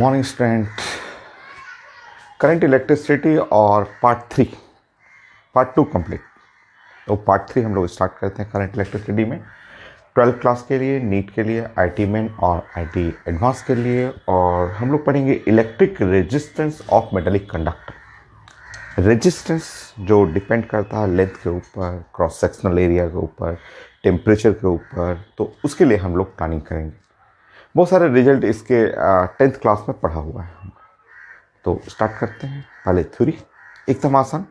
Morning student. Current electricity और part two complete. तो part three हम लोग स्टार्ट करते हैं करंट इलेक्ट्रिसिटी में 12th क्लास के लिए, नीट के लिए, आईटी मेन और आईटी एडवांस के लिए। और हम लोग पढ़ेंगे electric resistance of metallic conductor. Resistance जो डिपेंड करता है लेंथ के ऊपर, क्रॉस सेक्शनल एरिया के ऊपर, टेम्परेचर के ऊपर, तो उसके लिए हम लोग प्लानिंग करेंगे। बहुत सारे रिजल्ट इसके 10th क्लास में पढ़ा हुआ है। तो स्टार्ट करते हैं। पहले थ्योरी एकदम आसान।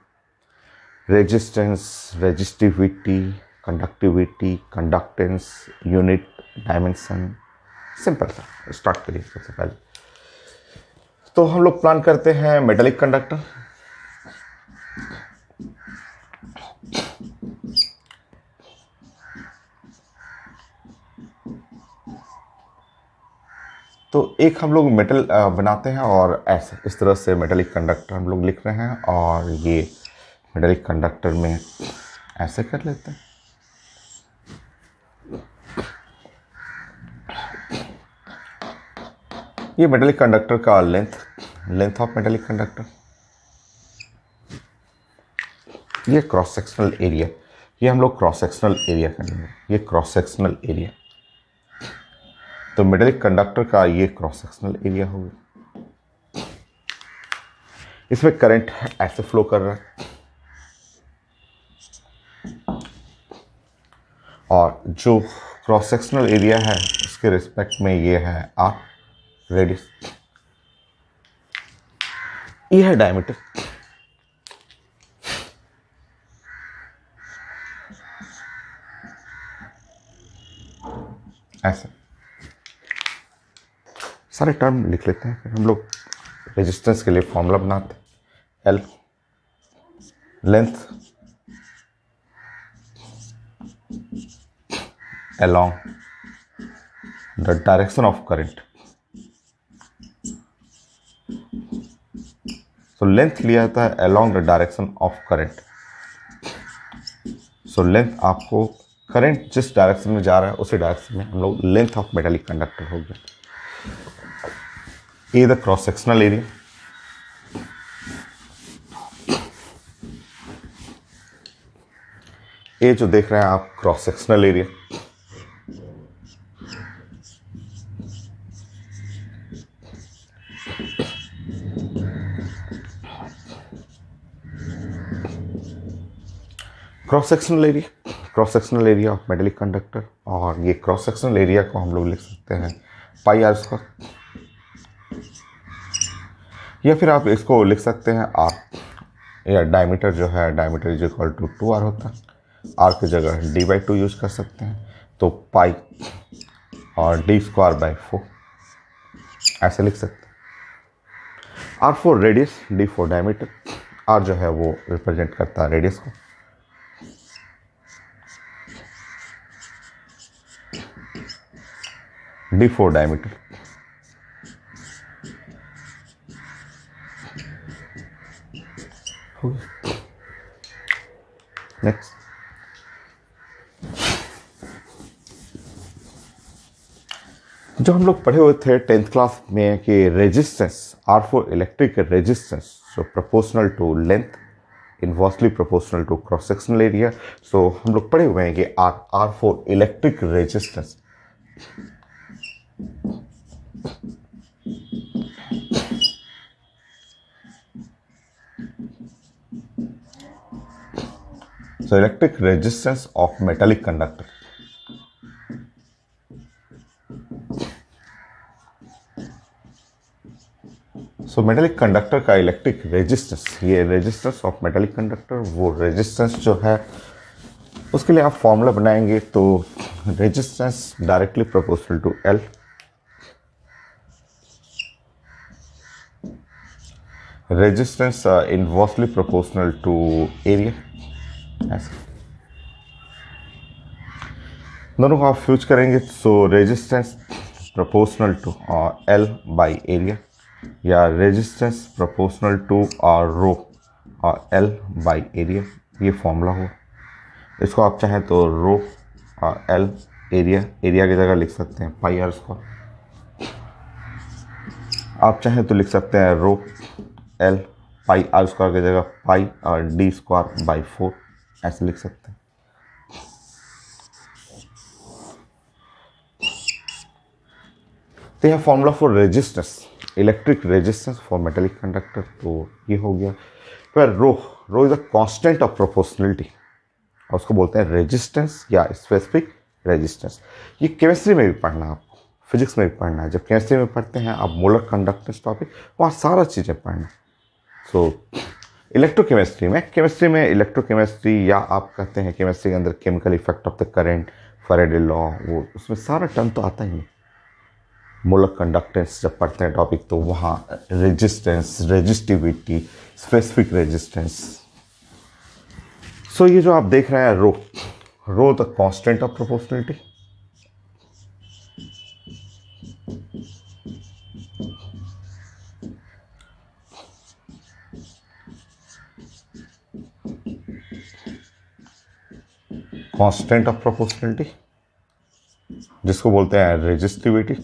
Resistance, resistivity, conductivity, conductance, unit, dimension, simple सा। स्टार्ट करिए सबसे पहले। तो हम लोग प्लान करते हैं मेटेलिक कंडक्टर। तो एक हम लोग मेटल बनाते हैं और ऐसे इस तरह से मेटेलिक कंडक्टर हम लोग लिख रहे हैं, और ये मेटेलिक कंडक्टर में ऐसे कर लेते हैं। ये मेटेलिक कंडक्टर का लेंथ ऑफ मेटेलिक कंडक्टर, ये क्रॉस सेक्शनल एरिया, ये हम लोग क्रॉस सेक्शनल एरिया करेंगे। ये क्रॉस सेक्शनल एरिया, तो मेटेलिक कंडक्टर का ये क्रॉस सेक्शनल एरिया होगा। इसमें करंट ऐसे फ्लो कर रहा है, और जो क्रॉस सेक्शनल एरिया है उसके रिस्पेक्ट में ये है आर रेडियस, ये है डायमीटर। ऐसे सारे टर्म लिख लेते हैं। फिर हम लोग रेजिस्टेंस के लिए फॉर्मूला बनाते हैं। L length along the direction of current। so length लिया जाता है along the direction of current। so length आपको करंट जिस डायरेक्शन में जा रहा है उसी डायरेक्शन में हम लोग लेंथ ऑफ मेटेलिक कंडक्टर हो गया। ए द क्रॉस सेक्शनल एरिया, ए जो देख रहे हैं आप cross sectional area, cross sectional area of metallic conductor. और ये क्रॉस सेक्शनल एरिया को हम लोग लिख सकते हैं पाई आर स्क्वायर, या फिर आप इसको लिख सकते हैं आर। या डायमीटर जो है, diameter is equal to 2r होता है। आर की जगह d/2 यूज कर सकते हैं, तो पाई और d²/4 ऐसे लिख सकते हैं। r4 radius, d4 diameter. r जो है वो रिप्रेजेंट करता है रेडियस को। d4 diameter, next. जो हम लोग पढ़े हुए थे 10th क्लास में कि resistance R4 electric resistance so proportional to length, inversely proportional to cross sectional area. So हम लोग पढ़े हुए हैं कि R4 electric resistance so electric resistance of metallic conductor। so metallic conductor का इलेक्ट्रिक रेजिस्टेंस, ये रेजिस्टेंस ऑफ मेटेलिक कंडक्टर, वो resistance जो है उसके लिए आप फॉर्मूला बनाएंगे। तो resistance directly proportional to L, resistance inversely proportional to area. ऐसे दोनों को आप फ्यूज करेंगे। So resistance proportional to L by area, या रेजिस्टेंस प्रोपोर्शनल टू रो और एल बाई एरिया, ये फॉर्मूला हो। इसको आप चाहें तो रो और एल एरिया की जगह लिख सकते हैं पाई आर स्क्वायर। आप चाहें तो लिख सकते हैं rho L pi R square की जगह पाई और डी स्क्वायर बाई 4 ऐसे लिख सकते हैं। तो यह formula for resistance, electric resistance for metallic conductor, तो ये हो गया। फिर rho is a constant of proportionality और उसको बोलते हैं रेजिस्टेंस या स्पेसिफिक रेजिस्टेंस। ये केमिस्ट्री में भी पढ़ना है आपको, फिजिक्स में भी पढ़ना है। जब केमिस्ट्री में पढ़ते हैं आप मोलर कंडक्टेंस टॉपिक, वहाँ सारा चीज़ें पढ़ना। सो केमिस्ट्री में इलेक्ट्रोकेमिस्ट्री या आप कहते हैं केमिस्ट्री के अंदर chemical effect of the current, Faraday law, वो उसमें सारा टर्म तो आता ही है। मोलर कंडक्टेंस जब पढ़ते हैं टॉपिक तो वहाँ resistance, resistivity, specific resistance. So ये जो आप देख रहे हैं rho the constant of proportionality, constant of proportionality जिसको बोलते हैं रेजिस्टिविटी,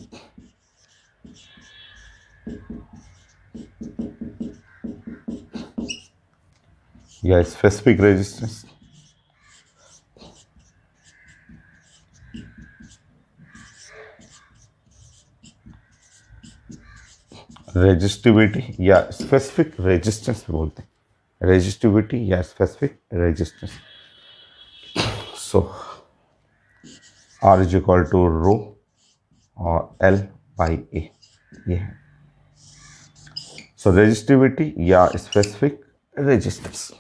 या स्पेसिफिक रेजिस्टेंस। रेजिस्टिविटी या स्पेसिफिक रेजिस्टेंस भी बोलते हैं, रेजिस्टिविटी या specific resistance. So R is equal to rho और एल बाई ए, ये है। सो रेजिस्टिविटी या स्पेसिफिक रेजिस्टेंस।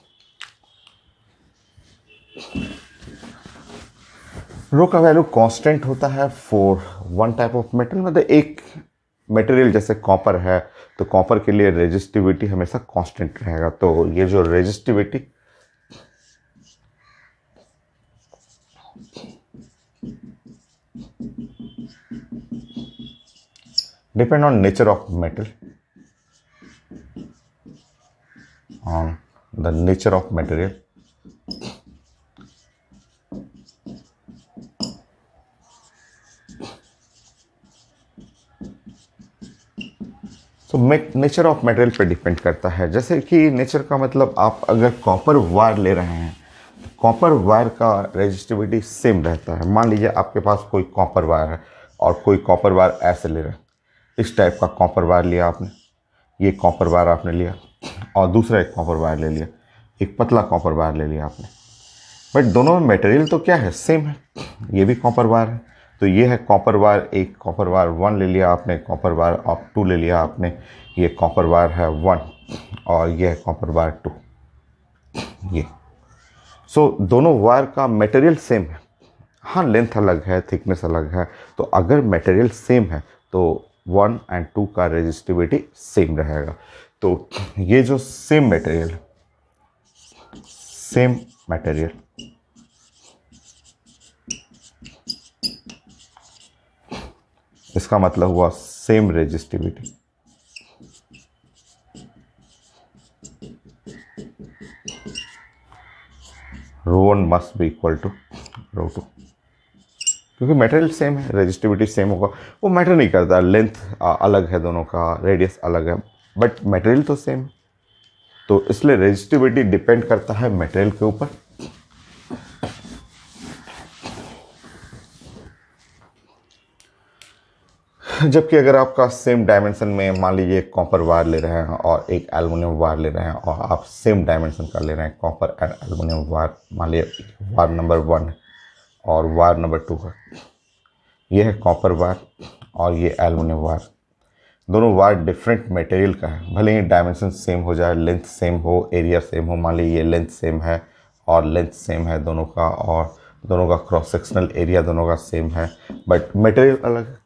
रो का वैल्यू कांस्टेंट होता है for one type of material, मतलब एक मटेरियल जैसे कॉपर है तो कॉपर के लिए रेजिस्टिविटी हमेशा कांस्टेंट रहेगा। तो ये जो resistivity depend on nature of metal, on the nature of material. तो नेचर ऑफ मटेरियल पे डिपेंड करता है। जैसे कि नेचर का मतलब आप अगर कॉपर वायर ले रहे हैं, कॉपर वायर का रेजिस्टिविटी सेम रहता है। मान लीजिए आपके पास कोई कॉपर वायर है और कोई कॉपर वायर ऐसे ले रहे हैं, इस टाइप का कॉपर वायर लिया आपने, ये कॉपर वायर आपने लिया और दूसरा एक कॉपर वायर ले लिया, एक पतला कॉपर वायर ले लिया आपने, बट दोनों में मटेरियल तो क्या है, सेम है। ये भी कॉपर वायर है तो ये है कॉपर वायर, एक कॉपर वायर 1 ले लिया आपने, कॉपर वायर ऑफ 2 ले लिया आपने, ये कॉपर वायर है 1 और ये है कॉपर वायर 2, ये। सो दोनों वायर का मटेरियल सेम है, हाँ लेंथ अलग है, थिकनेस अलग है। तो अगर मटेरियल सेम है तो 1 और 2 का रेजिस्टिविटी सेम रहेगा। तो ये जो सेम मटेरियल, इसका मतलब हुआ same resistivity. Rho 1 must be equal to rho 2, क्योंकि मटेरियल सेम है, रेजिस्टिविटी सेम होगा। वो मैटर नहीं करता, लेंथ अलग है दोनों का, रेडियस अलग है, बट मटेरियल तो सेम है। तो इसलिए रेजिस्टिविटी डिपेंड करता है मटेरियल के ऊपर। जबकि अगर आपका सेम डायमेंशन में, मान लीजिए कॉपर वायर ले रहे हैं और एक एल्युमिनियम वायर ले रहे हैं और आप सेम डायमेंशन का ले रहे हैं, कॉपर एंड एल्युमिनियम वायर, मान लीजिए वायर नंबर 1 है और वायर नंबर 2 है, ये है कॉपर वायर और ये एल्युमिनियम वायर। दोनों वायर डिफरेंट मटेरियल का है, भले ही डायमेंशन सेम हो जाए, लेंथ सेम हो, एरिया सेम हो। मान लीजिए ये लेंथ सेम है और लेंथ सेम है दोनों का, और दोनों का क्रॉस सेक्शनल एरिया दोनों का सेम है, बट मटेरियल अलग है।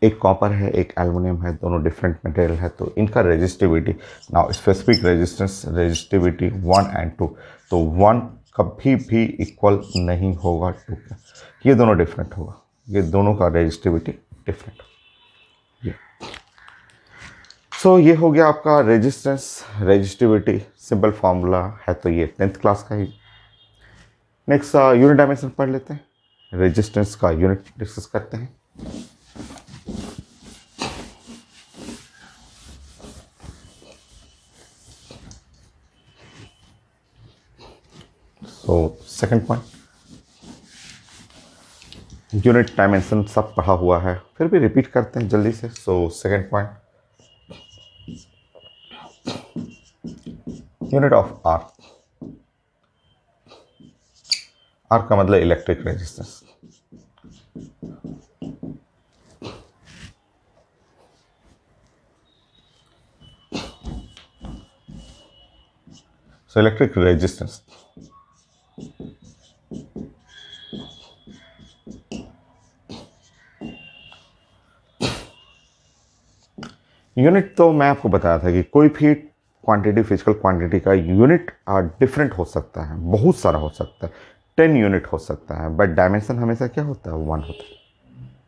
एक कॉपर है, एक एल्युमिनियम है, दोनों डिफरेंट मटेरियल है, तो इनका resistivity, now specific resistance, resistivity 1 और 2, तो 1 कभी भी इक्वल नहीं होगा 2 का, ये दोनों डिफरेंट होगा, ये दोनों का रेजिस्टिविटी डिफरेंट। ये सो ये हो गया आपका रेजिस्टेंस, रेजिस्टिविटी, सिंपल फार्मूला है, तो ये 10th क्लास का ही। नेक्स्ट यूनिट डायमेंशन पढ़ लेते हैं, रेजिस्टेंस का यूनिट डिस्कस करते हैं। सो सेकंड पॉइंट, यूनिट डायमेंशन सब पढ़ा हुआ है, फिर भी रिपीट करते हैं जल्दी से। So second point, unit of R. R का मतलब electric resistance. So electric resistance, unit तो मैं आपको बताया था कि कोई भी क्वांटिटी, फिजिकल क्वांटिटी का यूनिट डिफरेंट हो सकता है, बहुत सारा हो सकता है, 10 यूनिट हो सकता है, बट डायमेंशन हमेशा क्या होता है, 1 होता है।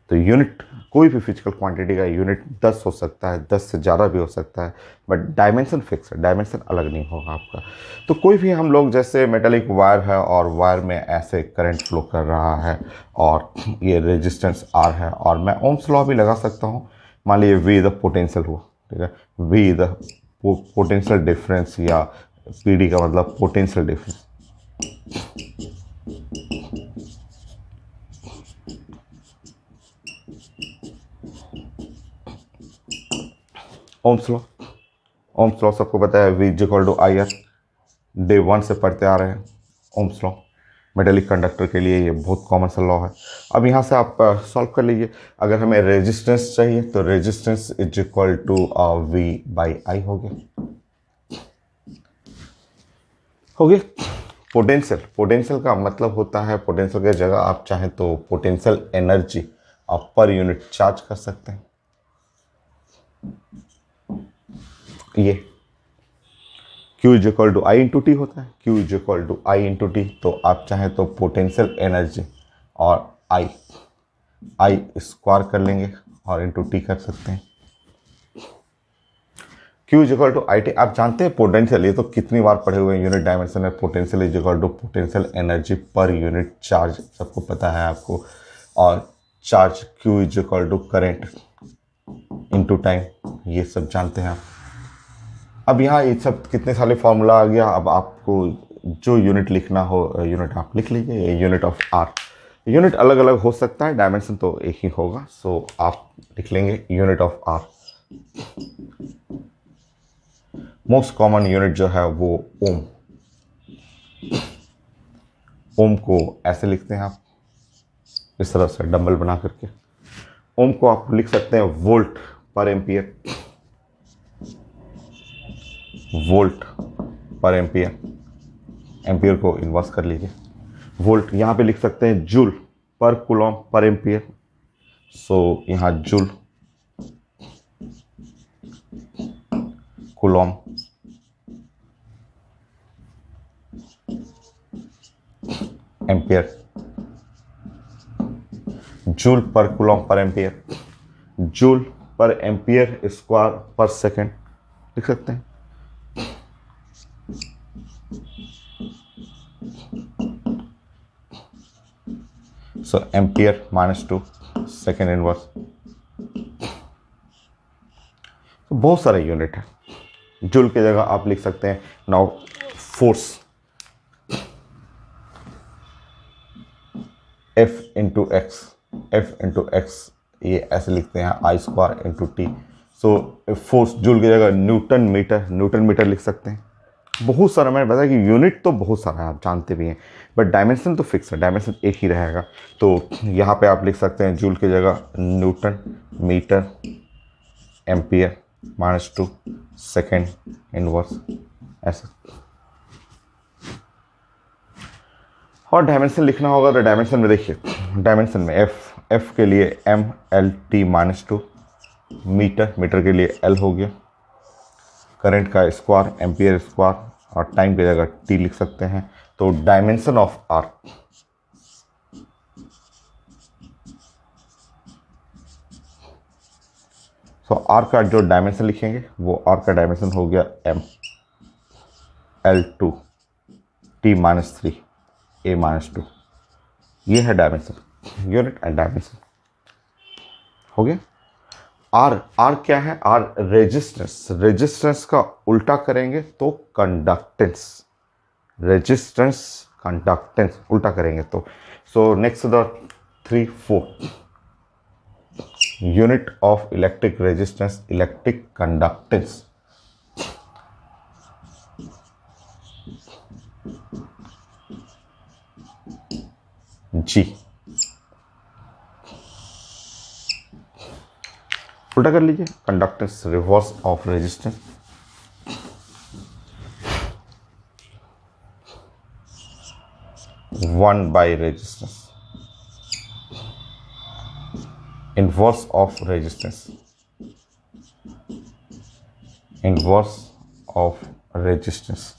तो यूनिट, कोई भी फिजिकल क्वांटिटी का यूनिट 10 हो सकता है, 10 से ज़्यादा भी हो सकता है, बट डायमेंशन फिक्स है, डायमेंशन अलग नहीं होगा आपका। तो कोई भी हम लोग, जैसे मेटालिक वायर है और वायर में ऐसे करंट फ्लो कर रहा है और ये रेजिस्टेंस आर है, और मैं ओम्स लॉ भी लगा सकता हूँ। मान लीजिए वी द पोटेंशियल हुआ, ठीक है, वी द पोटेंशियल डिफरेंस, या पी डी का मतलब potential difference. Ohm's law, Ohm's law सबको पता है, V is equal to I R, day 1 से पढ़ते आ रहे हैं ओम्स लॉ। मेटालिक कंडक्टर के लिए ये बहुत कॉमन सा लॉ है। अब यहाँ से आप सॉल्व कर लीजिए। अगर हमें रेजिस्टेंस चाहिए तो resistance is equal to V by I हो गया, हो गया। पोटेंशियल, पोटेंशियल का मतलब होता है, पोटेंशियल की जगह आप चाहें तो पोटेंशियल एनर्जी आप पर यूनिट चार्ज कर सकते हैं। ये Q is equal to I into T होता है, Q is equal to I into T. तो आप चाहें तो पोटेंशियल एनर्जी और आई स्क्वायर कर लेंगे और इंटू टी कर सकते हैं। Q is equal to I T. आप जानते हैं पोटेंशियल, ये तो कितनी बार पढ़े हुए हैं यूनिट डायमेंशन में, potential is equal to potential energy per unit charge, सबको पता है आपको। और charge Q is equal to current into time, ये सब जानते हैं आप। अब यहाँ ये सब कितने सारे फॉर्मूला आ गया। अब आपको जो यूनिट लिखना हो, यूनिट आप लिख लीजिए, यूनिट ऑफ आर। यूनिट अलग अलग हो सकता है, डायमेंशन तो एक ही होगा। सो आप लिख लेंगे unit of R. Most common unit जो है वो ओम। ओम को ऐसे लिखते हैं आप, इस तरह से डंबल बना करके। ओम को आप लिख सकते हैं वोल्ट पर एम्पियर, वोल्ट पर एम्पियर। एम्पियर को इन्वर्स कर लीजिए, वोल्ट। यहाँ पे लिख सकते हैं joule per coulomb per ampere. So यहाँ joule coulomb ampere, joule per coulomb per ampere, joule per ampere square per second लिख सकते हैं। So ampere -2 second inverse. तो बहुत सारे यूनिट है। जूल की जगह आप लिख सकते हैं now force, F into x, F into x, ये ऐसे लिखते हैं I square into T. So force joule की जगह न्यूटन मीटर, न्यूटन मीटर लिख सकते हैं। बहुत सारा, मैंने बताया कि यूनिट तो बहुत सारा है, आप जानते भी हैं, बट डायमेंशन तो फिक्स है, डायमेंशन एक ही रहेगा। तो यहाँ पे आप लिख सकते हैं जूल की जगह newton metre ampere -2 second inverse, ऐसे। और डायमेंशन लिखना होगा तो डायमेंशन में देखिए, डायमेंशन में एफ के लिए MLT -2, मीटर, मीटर के लिए L हो गया, करंट का स्क्वायर एम्पियर स्क्वायर, और टाइम की जगह T लिख सकते हैं। तो dimension of R, so R का जो डायमेंशन लिखेंगे वो R का डायमेंशन हो गया ML2 T -3 A -2। ये है डायमेंशन, यूनिट एंड डायमेंशन हो गया। आर क्या है, आर रेजिस्टेंस, रेजिस्टेंस का उल्टा करेंगे तो कंडक्टेंस, रेजिस्टेंस कंडक्टेंस उल्टा करेंगे तो। So next the 3 4 unit of electric resistance, electric conductance. जी, उल्टा कर लीजिए, conductance reverse of resistance. One by resistance, inverse of resistance, inverse of resistance.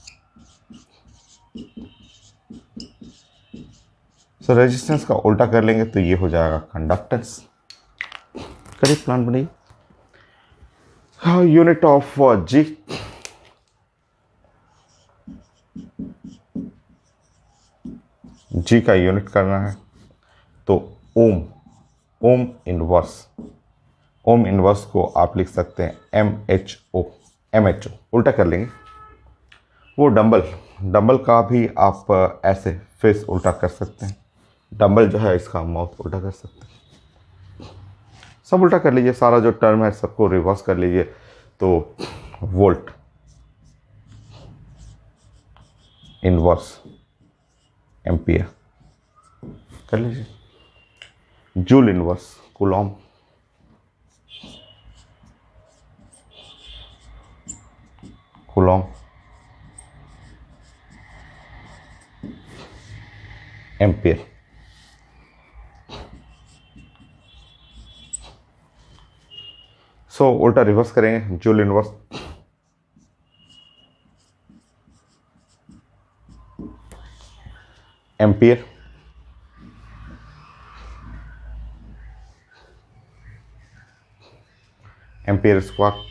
So resistance का उल्टा कर लेंगे तो ये हो जाएगा कंडक्टेंस। करिए प्लान बनाइए। यूनिट ऑफ जी, जी का यूनिट करना है तो ओम, ओम इनवर्स। ओम इनवर्स को आप लिख सकते हैं MHO, MHO उल्टा कर लेंगे। वो डंबल, डंबल का भी आप ऐसे फेस उल्टा कर सकते हैं। डंबल जो है इसका माउथ उल्टा कर सकते हैं। सब उल्टा कर लीजिए, सारा जो टर्म है सबको रिवर्स कर लीजिए तो वोल्ट इनवर्स एम्पियर कर लीजिए। Joule inverse coulomb, coulomb ampere. So उल्टा रिवर्स करेंगे, joule inverse ampere, ampere square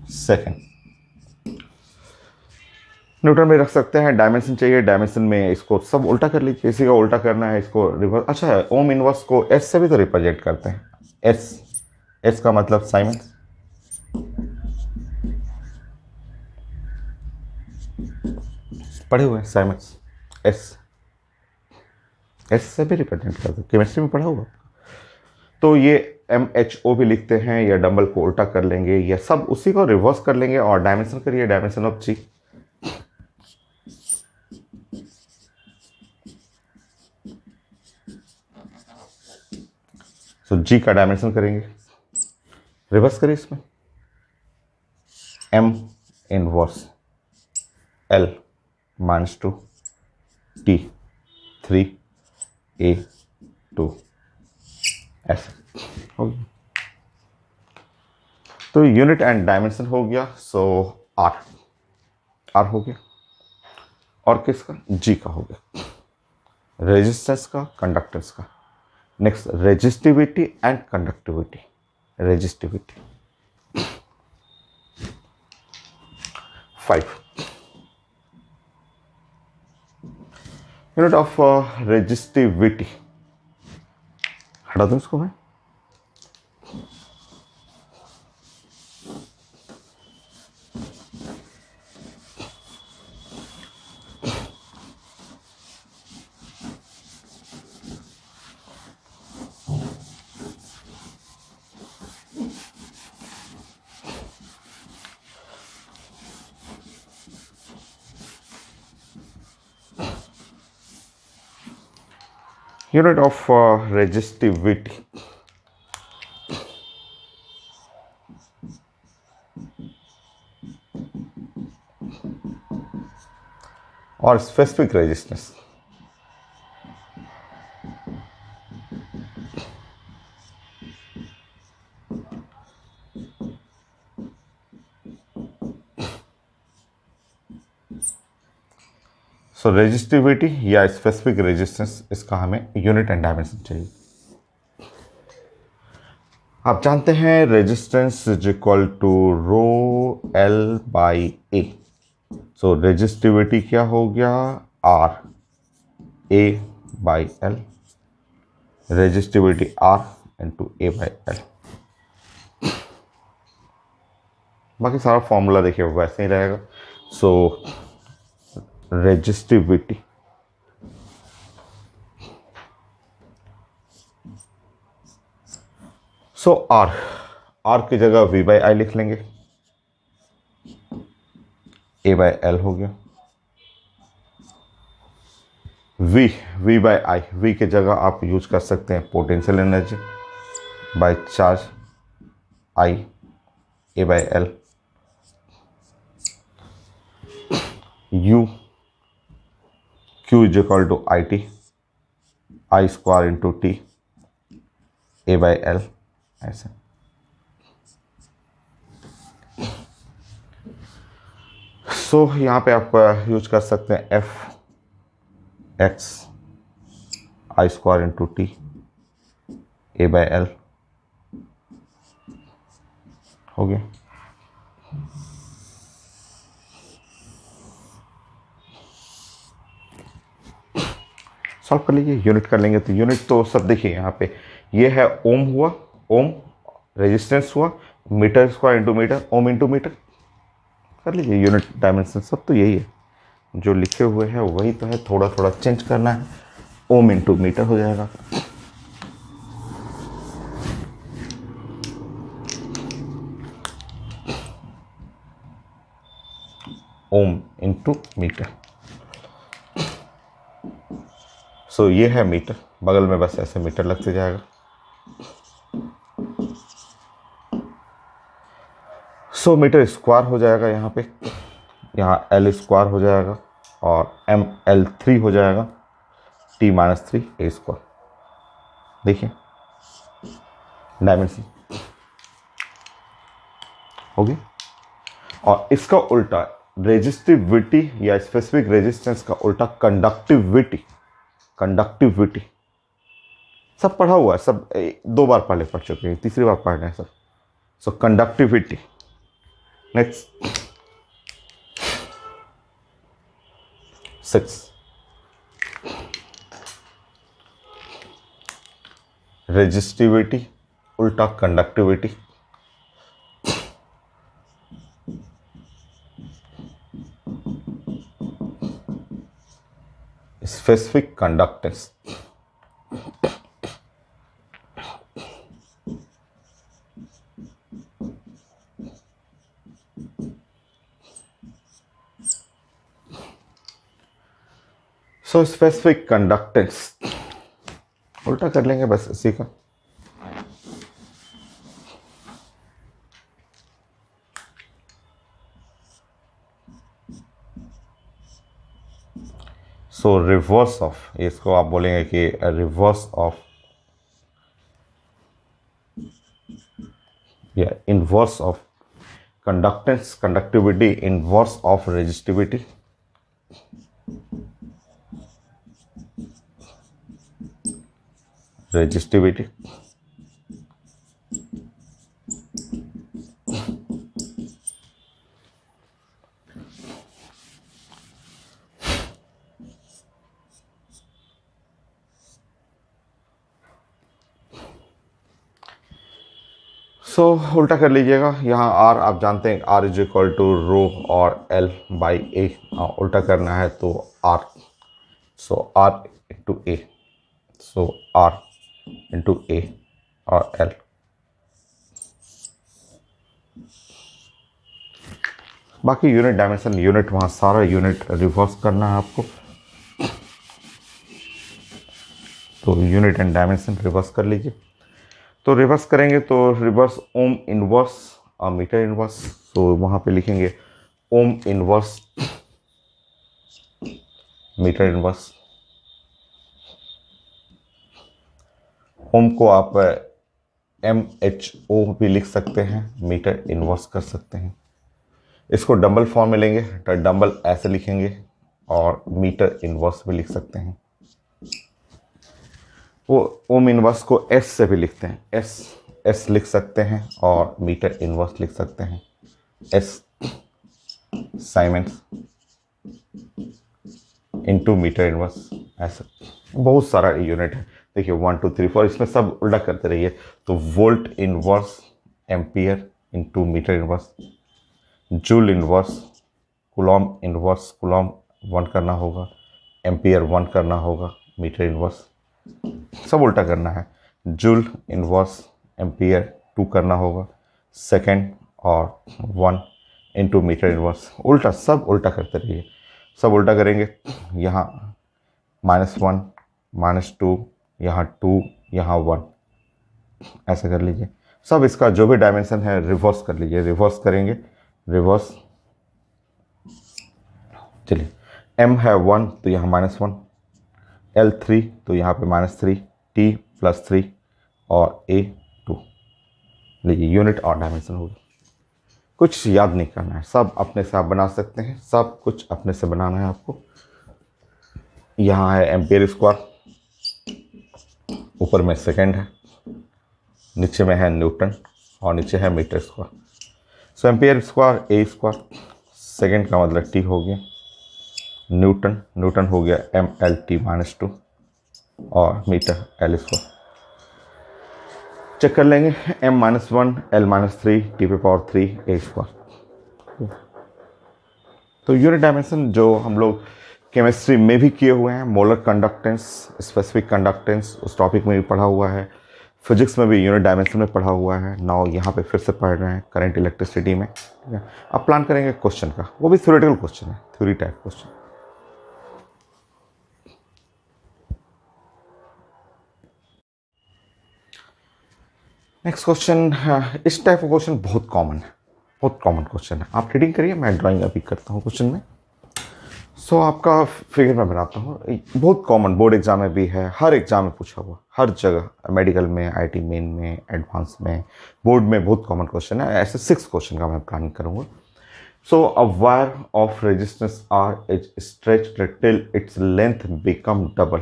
second. Newton में रख सकते हैं। डायमेंशन चाहिए, डायमेंशन में इसको सब उल्टा कर लीजिए। इसी का उल्टा करना है, इसको रिवर्स। अच्छा है, ओम इनवर्स को एस से भी तो रिप्रेजेंट करते हैं। एस, एस का मतलब साइमंस। पढ़े हुए हैं साइमंस, एस, एस से भी रिप्रेजेंट करते हैं, केमिस्ट्री में पढ़ा हुआ। तो ये MHO भी लिखते हैं, या डंबल को उल्टा कर लेंगे, या सब उसी को रिवर्स कर लेंगे। और डायमेंशन करिए, डायमेंशन ऑफ जी। तो जी का डायमेंशन करेंगे, रिवर्स करिए इसमें। M inverse L -2 T 3 A 2 ऐसे हो गया। तो यूनिट एंड डायमेंशन हो गया। सो R, R हो गया। और किसका? G का हो गया, रेजिस्टेंस का, कंडक्टेंस का। Next resistivity and conductivity. Resistivity 5 unit of resistivity. हटा दूं इसको मैं। Unit of resistivity. और specific resistance. सो रेजिस्टिविटी या स्पेसिफिक रेजिस्टेंस, इसका हमें यूनिट एंड डायमेंशन चाहिए। आप जानते हैं resistance is equal to rho L by A। So resistivity क्या हो गया? R A by L, resistivity R into A by L। बाकी सारा फॉर्मूला देखिए वैसे ही रहेगा। सो रेजिस्टिविटी आर की जगह वी बाई आई लिख लेंगे, ए बाई एल हो गया। वी बाई आई, वी की जगह आप यूज कर सकते हैं potential energy by charge I, A by L. U Q is equal to I T, I square into T, A by L, ऐसे। यहाँ पे आप यूज कर सकते हैं F X I square into T, A by L हो गया। Solve कर लीजिए, यूनिट कर लेंगे। तो यूनिट तो सब देखिए यहाँ पे, ये है ओम हुआ, ओम रेजिस्टेंस हुआ, metre square into metre, ohm into metre. कर लीजिए यूनिट डायमेंशन, सब तो यही है जो लिखे हुए हैं वही तो है, थोड़ा थोड़ा चेंज करना है। ओम इंटू मीटर हो जाएगा। Ohm into metre. ये है मीटर, बगल में बस ऐसे मीटर लगते जाएगा। मीटर स्क्वायर हो जाएगा यहाँ पे, यहाँ एल स्क्वायर हो जाएगा और एम एल 3 हो जाएगा, टी माइनस 3 ए स्क्वायर। देखिए डायमेंशन हो गई। और इसका उल्टा रेजिस्टिविटी या स्पेसिफिक रेजिस्टेंस का उल्टा कंडक्टिविटी। कंडक्टिविटी सब पढ़ा हुआ है, सब 2 बार पहले पढ़ चुके हैं, तीसरी बार पढ़ रहे हैं सब। कंडक्टिविटी। नेक्स्ट 6 रेजिस्टिविटी उल्टा conductivity. Specific conductance. Specific conductance उल्टा कर लेंगे बस इसी का। रिवर्स ऑफ, इसको आप बोलेंगे कि रिवर्स ऑफ या inverse of conductance, conductivity inverse of resistivity. Resistivity उल्टा कर लीजिएगा। यहाँ आर आप जानते हैं, R is equal to rho और एल बाई ए। उल्टा करना है तो R, R into A, R into A और एल। बाकी यूनिट डायमेंशन, यूनिट वहाँ सारा यूनिट रिवर्स करना है आपको। तो यूनिट एंड डायमेंशन रिवर्स कर लीजिए। तो रिवर्स करेंगे तो reverse ohm inverse metre inverse. वहाँ पे लिखेंगे ohm inverse metre inverse. Ohm को आप MHO भी लिख सकते हैं, मीटर इनवर्स कर सकते हैं। इसको डबल फॉर्म में लेंगे तो डबल ऐसे लिखेंगे और मीटर इनवर्स भी लिख सकते हैं। वो ओम इनवर्स को S से भी लिखते हैं, S लिख सकते हैं और मीटर इनवर्स लिख सकते हैं, S साइमेंस इंटू मीटर इनवर्स। ऐसा बहुत सारा यूनिट है। देखिए 1 2 3 4, इसमें सब उल्टा करते रहिए। तो volt inverse ampere into metre inverse, joule inverse, coulomb inverse, coulomb 1 करना होगा, एम्पियर 1 करना होगा, मीटर इनवर्स सब उल्टा करना है। जूल इनवर्स एम्पियर 2 करना होगा, सेकेंड और 1 इंटू मीटर इनवर्स, उल्टा सब उल्टा करते रहिए, सब उल्टा करेंगे। यहाँ -1 -2, यहाँ 2, यहाँ 1, ऐसे कर लीजिए। सब इसका जो भी डायमेंशन है रिवर्स कर लीजिए, रिवर्स करेंगे, रिवर्स। चलिए m है 1 तो यहाँ -1, L 3 तो यहाँ पे -3, T +3 और A 2। लीजिए यूनिट और डायमेंशन होगी। कुछ याद नहीं करना है, सब अपने से आप बना सकते हैं, सब कुछ अपने से बनाना है आपको। यहाँ है एम्पियर स्क्वायर, ऊपर में सेकेंड है, नीचे में है न्यूटन और नीचे है मीटर स्क्वायर। सो एम्पियर स्क्वायर ए स्क्वायर, सेकेंड का मतलब टी हो गया, न्यूटन, न्यूटन हो गया MLT -2 और मीटर L स्क्वायर। चेक कर लेंगे m-1 L-3 T⁻³ A square. तो यूनिट डायमेंशन जो हम लोग केमिस्ट्री में भी किए हुए हैं, मोलर कंडक्टेंस, स्पेसिफिक कंडक्टेंस उस टॉपिक में भी पढ़ा हुआ है, फिजिक्स में भी यूनिट डायमेंशन में पढ़ा हुआ है। नाउ यहाँ पे फिर से पढ़ रहे हैं करंट इलेक्ट्रिसिटी में, ठीक है। अब प्लान करेंगे क्वेश्चन का, वो भी थ्योरेटिकल क्वेश्चन है, theory type question. Next question, इस टाइप का क्वेश्चन बहुत कॉमन है, बहुत कॉमन क्वेश्चन है। आप रीडिंग करिए, मैं ड्राइंग अभी करता हूँ क्वेश्चन में। सो आपका फिगर में बनाता हूँ, बहुत कॉमन, बोर्ड एग्जाम में भी है, हर एग्जाम में पूछा हुआ, हर जगह, मेडिकल में, IT मेन में, एडवांस में, बोर्ड में बहुत कॉमन क्वेश्चन है। ऐसे 6 क्वेश्चन का मैं प्लानिंग करूँगा। So a wire of resistance R is stretched till its length become double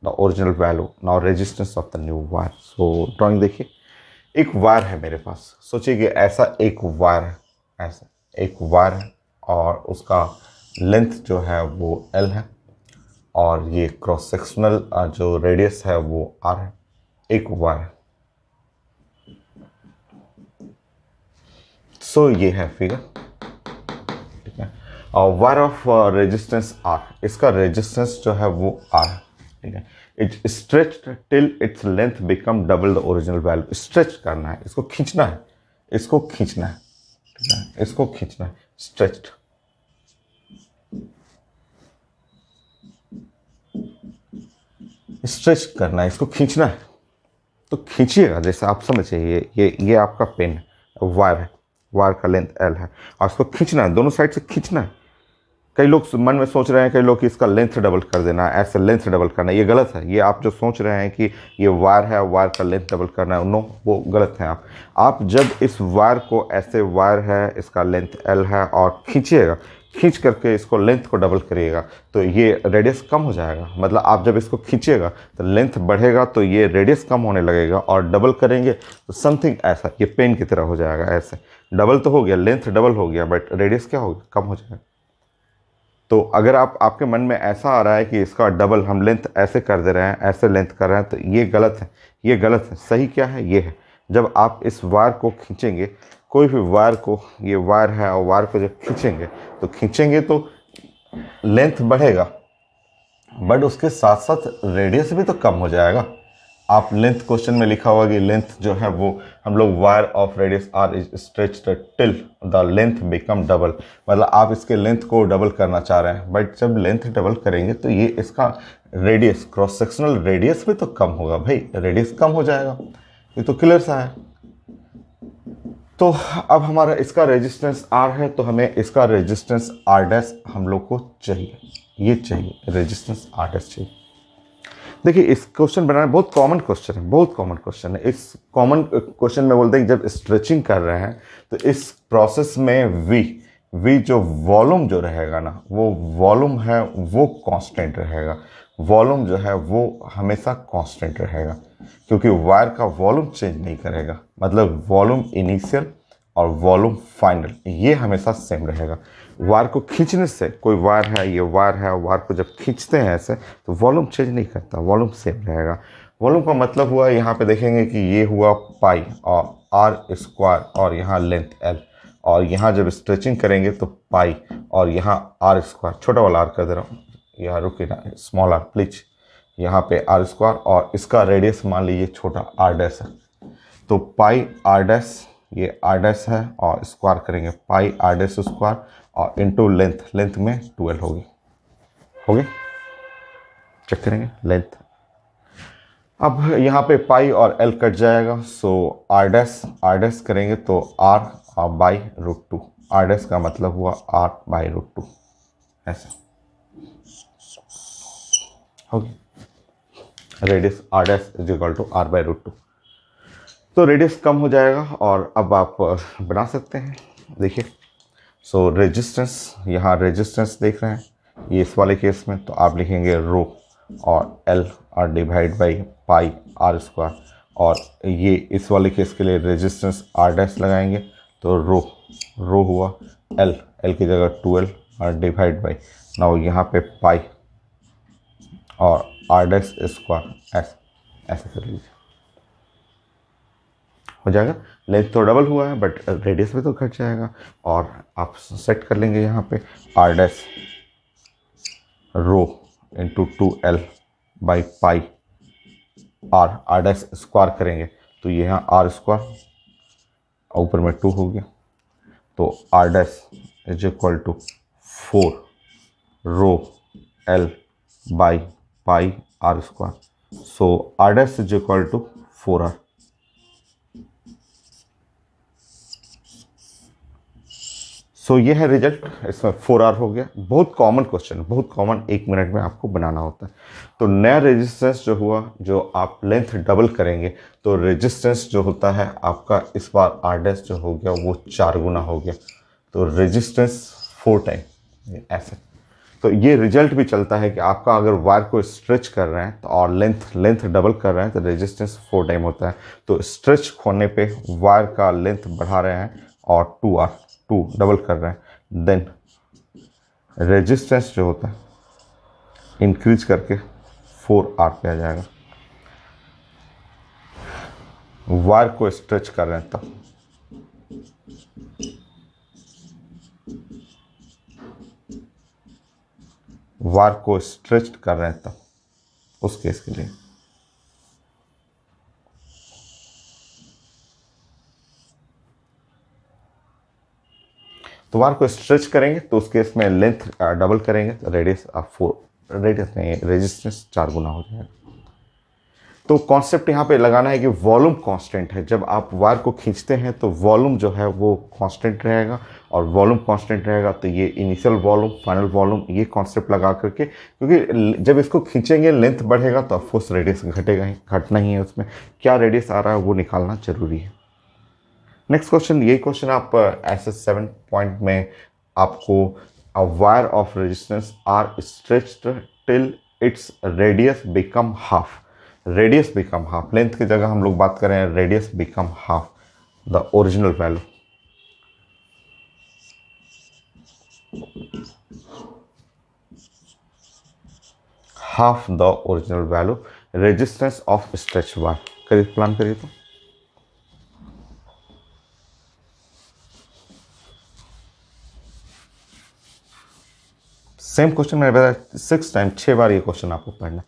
the original value, now resistance of the new wire. So drawing देखिए, एक वायर है मेरे पास, सोचिए कि ऐसा एक वायर है, ऐसा एक वायर है और उसका लेंथ जो है वो L है और ये क्रॉस सेक्शनल जो रेडियस है वो R है, एक वायर है। सो ये है फिगर, ठीक है। और वायर ऑफ रेजिस्टेंस R, इसका रेजिस्टेंस जो है वो R है, ठीक है। It stretched till its length become double the original value, stretch करना है, इसको खींचना है, इसको खींचना है, ठीक है, इसको खींचना है, स्ट्रेच्ड। स्ट्रेच करना है, इसको खींचना है, तो खींचिएगा, जैसे आप समझिए ये आपका पेन है, वायर है, वायर का लेंथ L है और इसको खींचना है, दोनों साइड से खींचना है। कई लोग मन में सोच रहे हैं, कई लोग कि इसका लेंथ डबल कर देना है, ऐसे लेंथ डबल करना है, ये गलत है। ये आप जो सोच रहे हैं कि ये वायर है, वायर का लेंथ डबल करना है, नो, वो गलत है। आप जब इस वायर को, ऐसे वायर है, इसका लेंथ L है और खींचिएगा, खींच करके इसको लेंथ को डबल करिएगा तो ये रेडियस कम हो जाएगा। मतलब आप जब इसको खींचिएगा तो लेंथ बढ़ेगा तो ये रेडियस कम होने लगेगा, और डबल करेंगे तो समथिंग ऐसा, ये पेन की तरह हो जाएगा। ऐसे डबल तो हो गया, लेंथ डबल हो गया, बट रेडियस क्या होगा, कम हो जाएगा। तो अगर आपके मन में ऐसा आ रहा है कि इसका डबल हम लेंथ ऐसे कर दे रहे हैं, ऐसे लेंथ कर रहे हैं, तो ये गलत है, ये गलत है। सही क्या है, ये है, जब आप इस वायर को खींचेंगे, कोई भी वायर को, ये वायर है और वायर को जब खींचेंगे तो लेंथ बढ़ेगा, बट उसके साथ साथ रेडियस भी तो कम हो जाएगा। आप लेंथ, क्वेश्चन में लिखा हुआ कि लेंथ जो है वो हम लोग wire of radius R is stretched till the length become double, मतलब आप इसके लेंथ को डबल करना चाह रहे हैं, बट जब लेंथ डबल करेंगे तो ये इसका रेडियस, क्रॉस सेक्शनल रेडियस भी तो कम होगा भाई, रेडियस कम हो जाएगा, ये तो क्लियर सा है। तो अब हमारा इसका रेजिस्टेंस R है, तो हमें इसका रेजिस्टेंस R' हम लोग को चाहिए, ये चाहिए, रेजिस्टेंस R' चाहिए। देखिए इस क्वेश्चन बनाना बहुत कॉमन क्वेश्चन है, बहुत कॉमन क्वेश्चन है। इस कॉमन क्वेश्चन में बोलते हैं कि जब स्ट्रेचिंग कर रहे हैं तो इस प्रोसेस में V जो वॉल्यूम जो रहेगा ना, वो वॉल्यूम है वो कांस्टेंट रहेगा, वॉल्यूम जो है वो हमेशा कांस्टेंट रहेगा, क्योंकि वायर का वॉल्यूम चेंज नहीं करेगा। मतलब वॉल्यूम इनिशियल और वॉल्यूम फाइनल ये हमेशा सेम रहेगा। वायर को खींचने से, कोई वायर है, ये वायर है, वायर को जब खींचते हैं ऐसे तो वॉल्यूम चेंज नहीं करता, वॉल्यूम सेम रहेगा। वॉल्यूम का मतलब हुआ, यहाँ पे देखेंगे कि ये हुआ पाई और R² और यहाँ लेंथ L, और यहाँ जब स्ट्रेचिंग करेंगे तो पाई, और यहाँ आर स्क्वायर, छोटा वाला आर कर दे रहा हूँ, यहाँ रुके ना, स्मॉल आर प्लीज, यहाँ पे आर स्क्वायर, और इसका रेडियस मान लीजिए छोटा आर डैश है, तो पाई आर डैश, ये आर डैश है, और स्क्वायर करेंगे पाई आर डैश स्क्वायर, और इनटू लेंथ, लेंथ में 12 होगी, हो गई, चेक करेंगे लेंथ। अब यहाँ पे पाई और एल कट जाएगा, सो आर डैश करेंगे तो R by root two, R dash का मतलब हुआ आर बाई रूट टू, ऐसा हो गया। Radius R dash is equal to R by root two, तो रेडियस कम हो जाएगा, और अब आप बना सकते हैं, देखिए। सो रेजिस्टेंस, यहाँ रेजिस्टेंस देख रहे हैं, ये इस वाले केस में तो आप लिखेंगे रो और एल और divide by pi R square, और ये इस वाले केस के लिए रेजिस्टेंस आर डैश लगाएंगे, तो रो हुआ एल की जगह 12 और डिवाइड बाई, नाउ यहाँ पे पाई और आर डैश स्क्वायर, ऐसे कर लीजिए, हो जाएगा। लेंथ तो डबल हुआ है बट रेडियस भी तो घट जाएगा, और आप सेट कर लेंगे यहाँ पे R dash rho into 2L by pi R dash square करेंगे तो ये यहाँ आर स्क्वायर, ऊपर में 2 हो गया, तो R dash is equal to 4 rho L by pi R square, so R dash is equal to 4R। So ये है रिजल्ट, इसमें 4R हो गया। बहुत कॉमन क्वेश्चन, बहुत कॉमन, 1 मिनट में आपको बनाना होता है। तो नया रेजिस्टेंस जो हुआ, जो आप लेंथ डबल करेंगे तो रेजिस्टेंस जो होता है आपका, इस बार आर डैश जो हो गया वो 4 गुना हो गया, तो रेजिस्टेंस 4 टाइम ऐसे। तो ये रिजल्ट भी चलता है कि आपका अगर वायर को स्ट्रेच कर रहे हैं तो और लेंथ डबल कर रहे हैं तो रेजिस्टेंस 4 टाइम होता है। तो स्ट्रेच होने पे वायर का लेंथ बढ़ा रहे हैं और 2 डबल कर रहे हैं, देन रेजिस्टेंस जो होता है इंक्रीज करके 4R पे आ जाएगा। वायर को स्ट्रेच कर रहे हैं तब, वायर को स्ट्रेच कर रहे हैं तब, उस केस के लिए। तो वायर को स्ट्रेच करेंगे तो उस केस में लेंथ डबल करेंगे तो रेडियस 4, रेडियस नहीं, रेजिस्टेंस 4 गुना हो जाएगा। तो कॉन्सेप्ट यहाँ पे लगाना है कि वॉल्यूम कांस्टेंट है। जब आप वायर को खींचते हैं तो वॉल्यूम जो है वो कांस्टेंट रहेगा, और वॉल्यूम कांस्टेंट रहेगा तो ये इनिशियल वॉल्यूम, फाइनल वॉल्यूम, ये कॉन्सेप्ट लगा करके, क्योंकि जब इसको खींचेंगे लेंथ बढ़ेगा तो ऑफकोर्स रेडियस घटेगा ही, घटना ही है, उसमें क्या रेडियस आ रहा है वो निकालना जरूरी है। नेक्स्ट क्वेश्चन, यही क्वेश्चन आप ऐसे 7 पॉइंट में आपको a wire of resistance are stretched till its radius become half, radius become half, length की जगह हम लोग बात करें radius become half the original value, half the original value resistance of stretch wire. करिए, प्लान करिए। तो सेम क्वेश्चन मैंने बताया 6 टाइम, 6 बार ये क्वेश्चन आपको पढ़ना।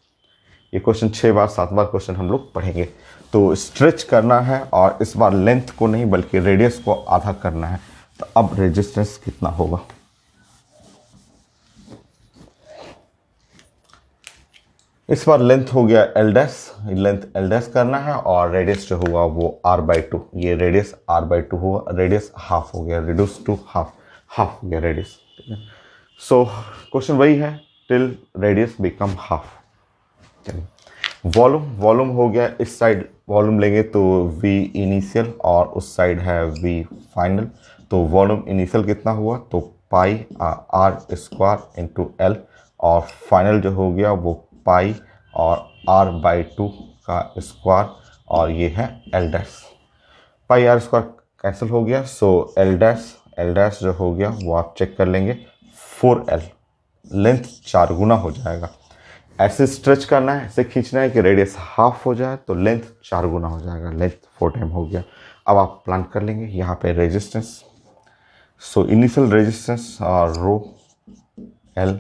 ये क्वेश्चन 6 बार 7 बार क्वेश्चन हम लोग पढ़ेंगे। तो स्ट्रेच करना है और इस बार लेंथ को नहीं बल्कि रेडियस को आधा करना है। तो अब रेजिस्टेंस कितना होगा, इस बार लेंथ हो गया L dash, length L dash करना है और रेडियस जो हुआ वो r/2, ये रेडियस r/2 हुआ, रेडियस हाफ हो गया, रिड्यूस टू हाफ, हाफ हो गया रेडियस। सो क्वेश्चन वही है, टिल रेडियस बिकम हाफ। चलिए, वॉल्यूम हो गया, इस साइड वॉल्यूम लेंगे तो v इनिशियल और उस साइड है v फाइनल। तो वॉल्यूम इनिशियल कितना हुआ, तो पाई r स्क्वायर इंटू एल, और फाइनल जो हो गया वो पाई और r/2 का स्क्वायर, और ये है एल डैश। पाई r स्क्वायर कैंसिल हो गया, सो एल डैश जो हो गया वो आप चेक कर लेंगे 4l, लेंथ 4 गुना हो जाएगा। ऐसे स्ट्रेच करना है, ऐसे खींचना है कि रेडियस हाफ हो जाए तो लेंथ 4 गुना हो जाएगा, लेंथ 4 टाइम हो गया। अब आप प्लान कर लेंगे यहाँ पे resistance, so initial resistance rho L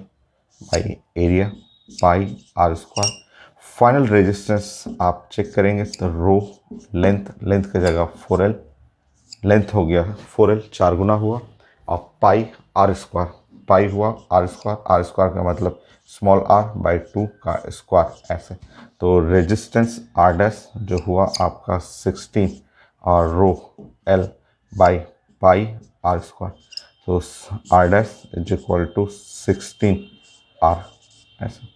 by area pi R square. Final resistance आप चेक करेंगे तो रो लेंथ की जगह 4L, लेंथ हो गया 4L, 4 गुना हुआ, और पाई आर स्क्वायर, पाई हुआ आर स्क्वायर का मतलब स्मॉल आर बाई 2 का स्क्वायर ऐसे। तो रेजिस्टेंस आर डैश जो हुआ आपका 16 और rho L by pi R square, तो R dash is equal to 16 R ऐसे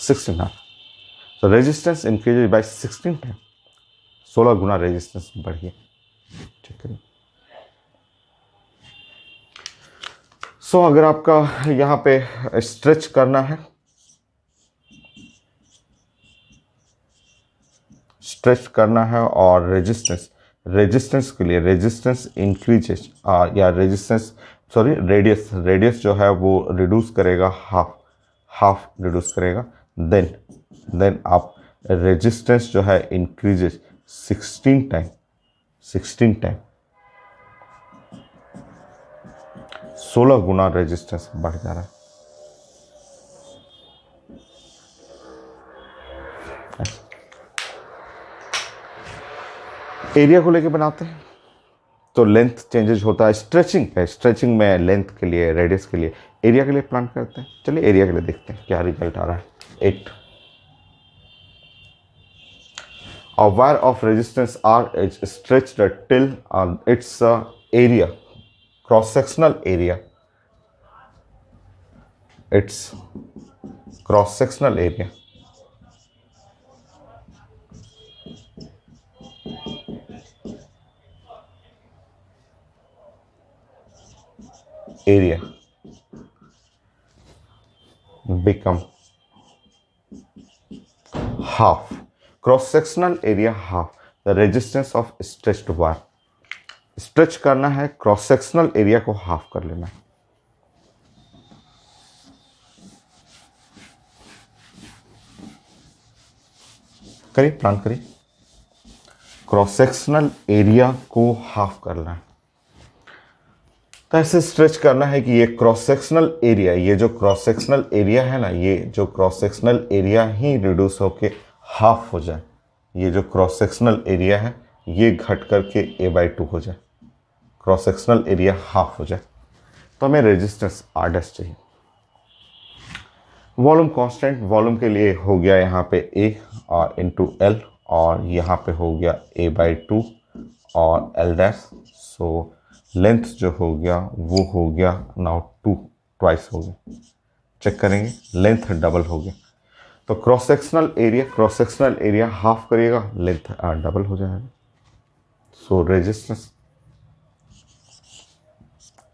16 आर। तो रेजिस्टेंस इंक्रीज बाई 16 टाइम, 16 गुना रेजिस्टेंस बढ़ गया। चेक करिए। सो अगर आपका यहाँ पे स्ट्रेच करना है, और रेजिस्टेंस के लिए रेजिस्टेंस इंक्रीजेस या रेडियस जो है वो रिड्यूस करेगा, हाफ रिड्यूस करेगा, देन आप रेजिस्टेंस जो है इंक्रीजेस 16 टाइम, 16 गुना रेजिस्टेंस बढ़ जा रहा है। एरिया को लेके बनाते हैं तो लेंथ चेंजेस होता है, स्ट्रेचिंग में लेंथ के लिए, रेडियस के लिए, एरिया के लिए प्लान करते हैं। चलिए एरिया के लिए देखते हैं क्या रिजल्ट आ रहा है। 8 A wire of resistance R is stretched till its area, cross-sectional area. Its cross-sectional area. Area become half. Cross-sectional area half the resistance of stretched wire. Stretch करना है, क्रॉस सेक्शनल एरिया को half कर लेना है। करिए, plan करिए। Cross sectional area को half करना है तो ऐसे स्ट्रेच करना है कि ये क्रॉस सेक्शनल एरिया, ये जो क्रॉस सेक्शनल एरिया है ना, ये जो क्रॉस सेक्शनल एरिया ही रिड्यूस होके हाफ हो जाए। ये जो क्रॉस सेक्शनल एरिया है ये घट करके a/2 हो जाए, क्रॉस सेक्शनल एरिया हाफ हो जाए। तो हमें रेजिस्टेंस R डैश चाहिए। वॉल्यूम कांस्टेंट, वॉल्यूम के लिए हो गया यहाँ पे A और इंटू L, और यहाँ पे हो गया a/2 और L डैश। सो लेंथ जो हो गया वो हो गया नाउ 2 ट्वाइस हो गया। चेक करेंगे, लेंथ डबल हो गया। तो क्रॉस सेक्शनल एरिया हाफ करिएगा, लेंथ डबल हो जाएगा। सो रेजिस्टेंस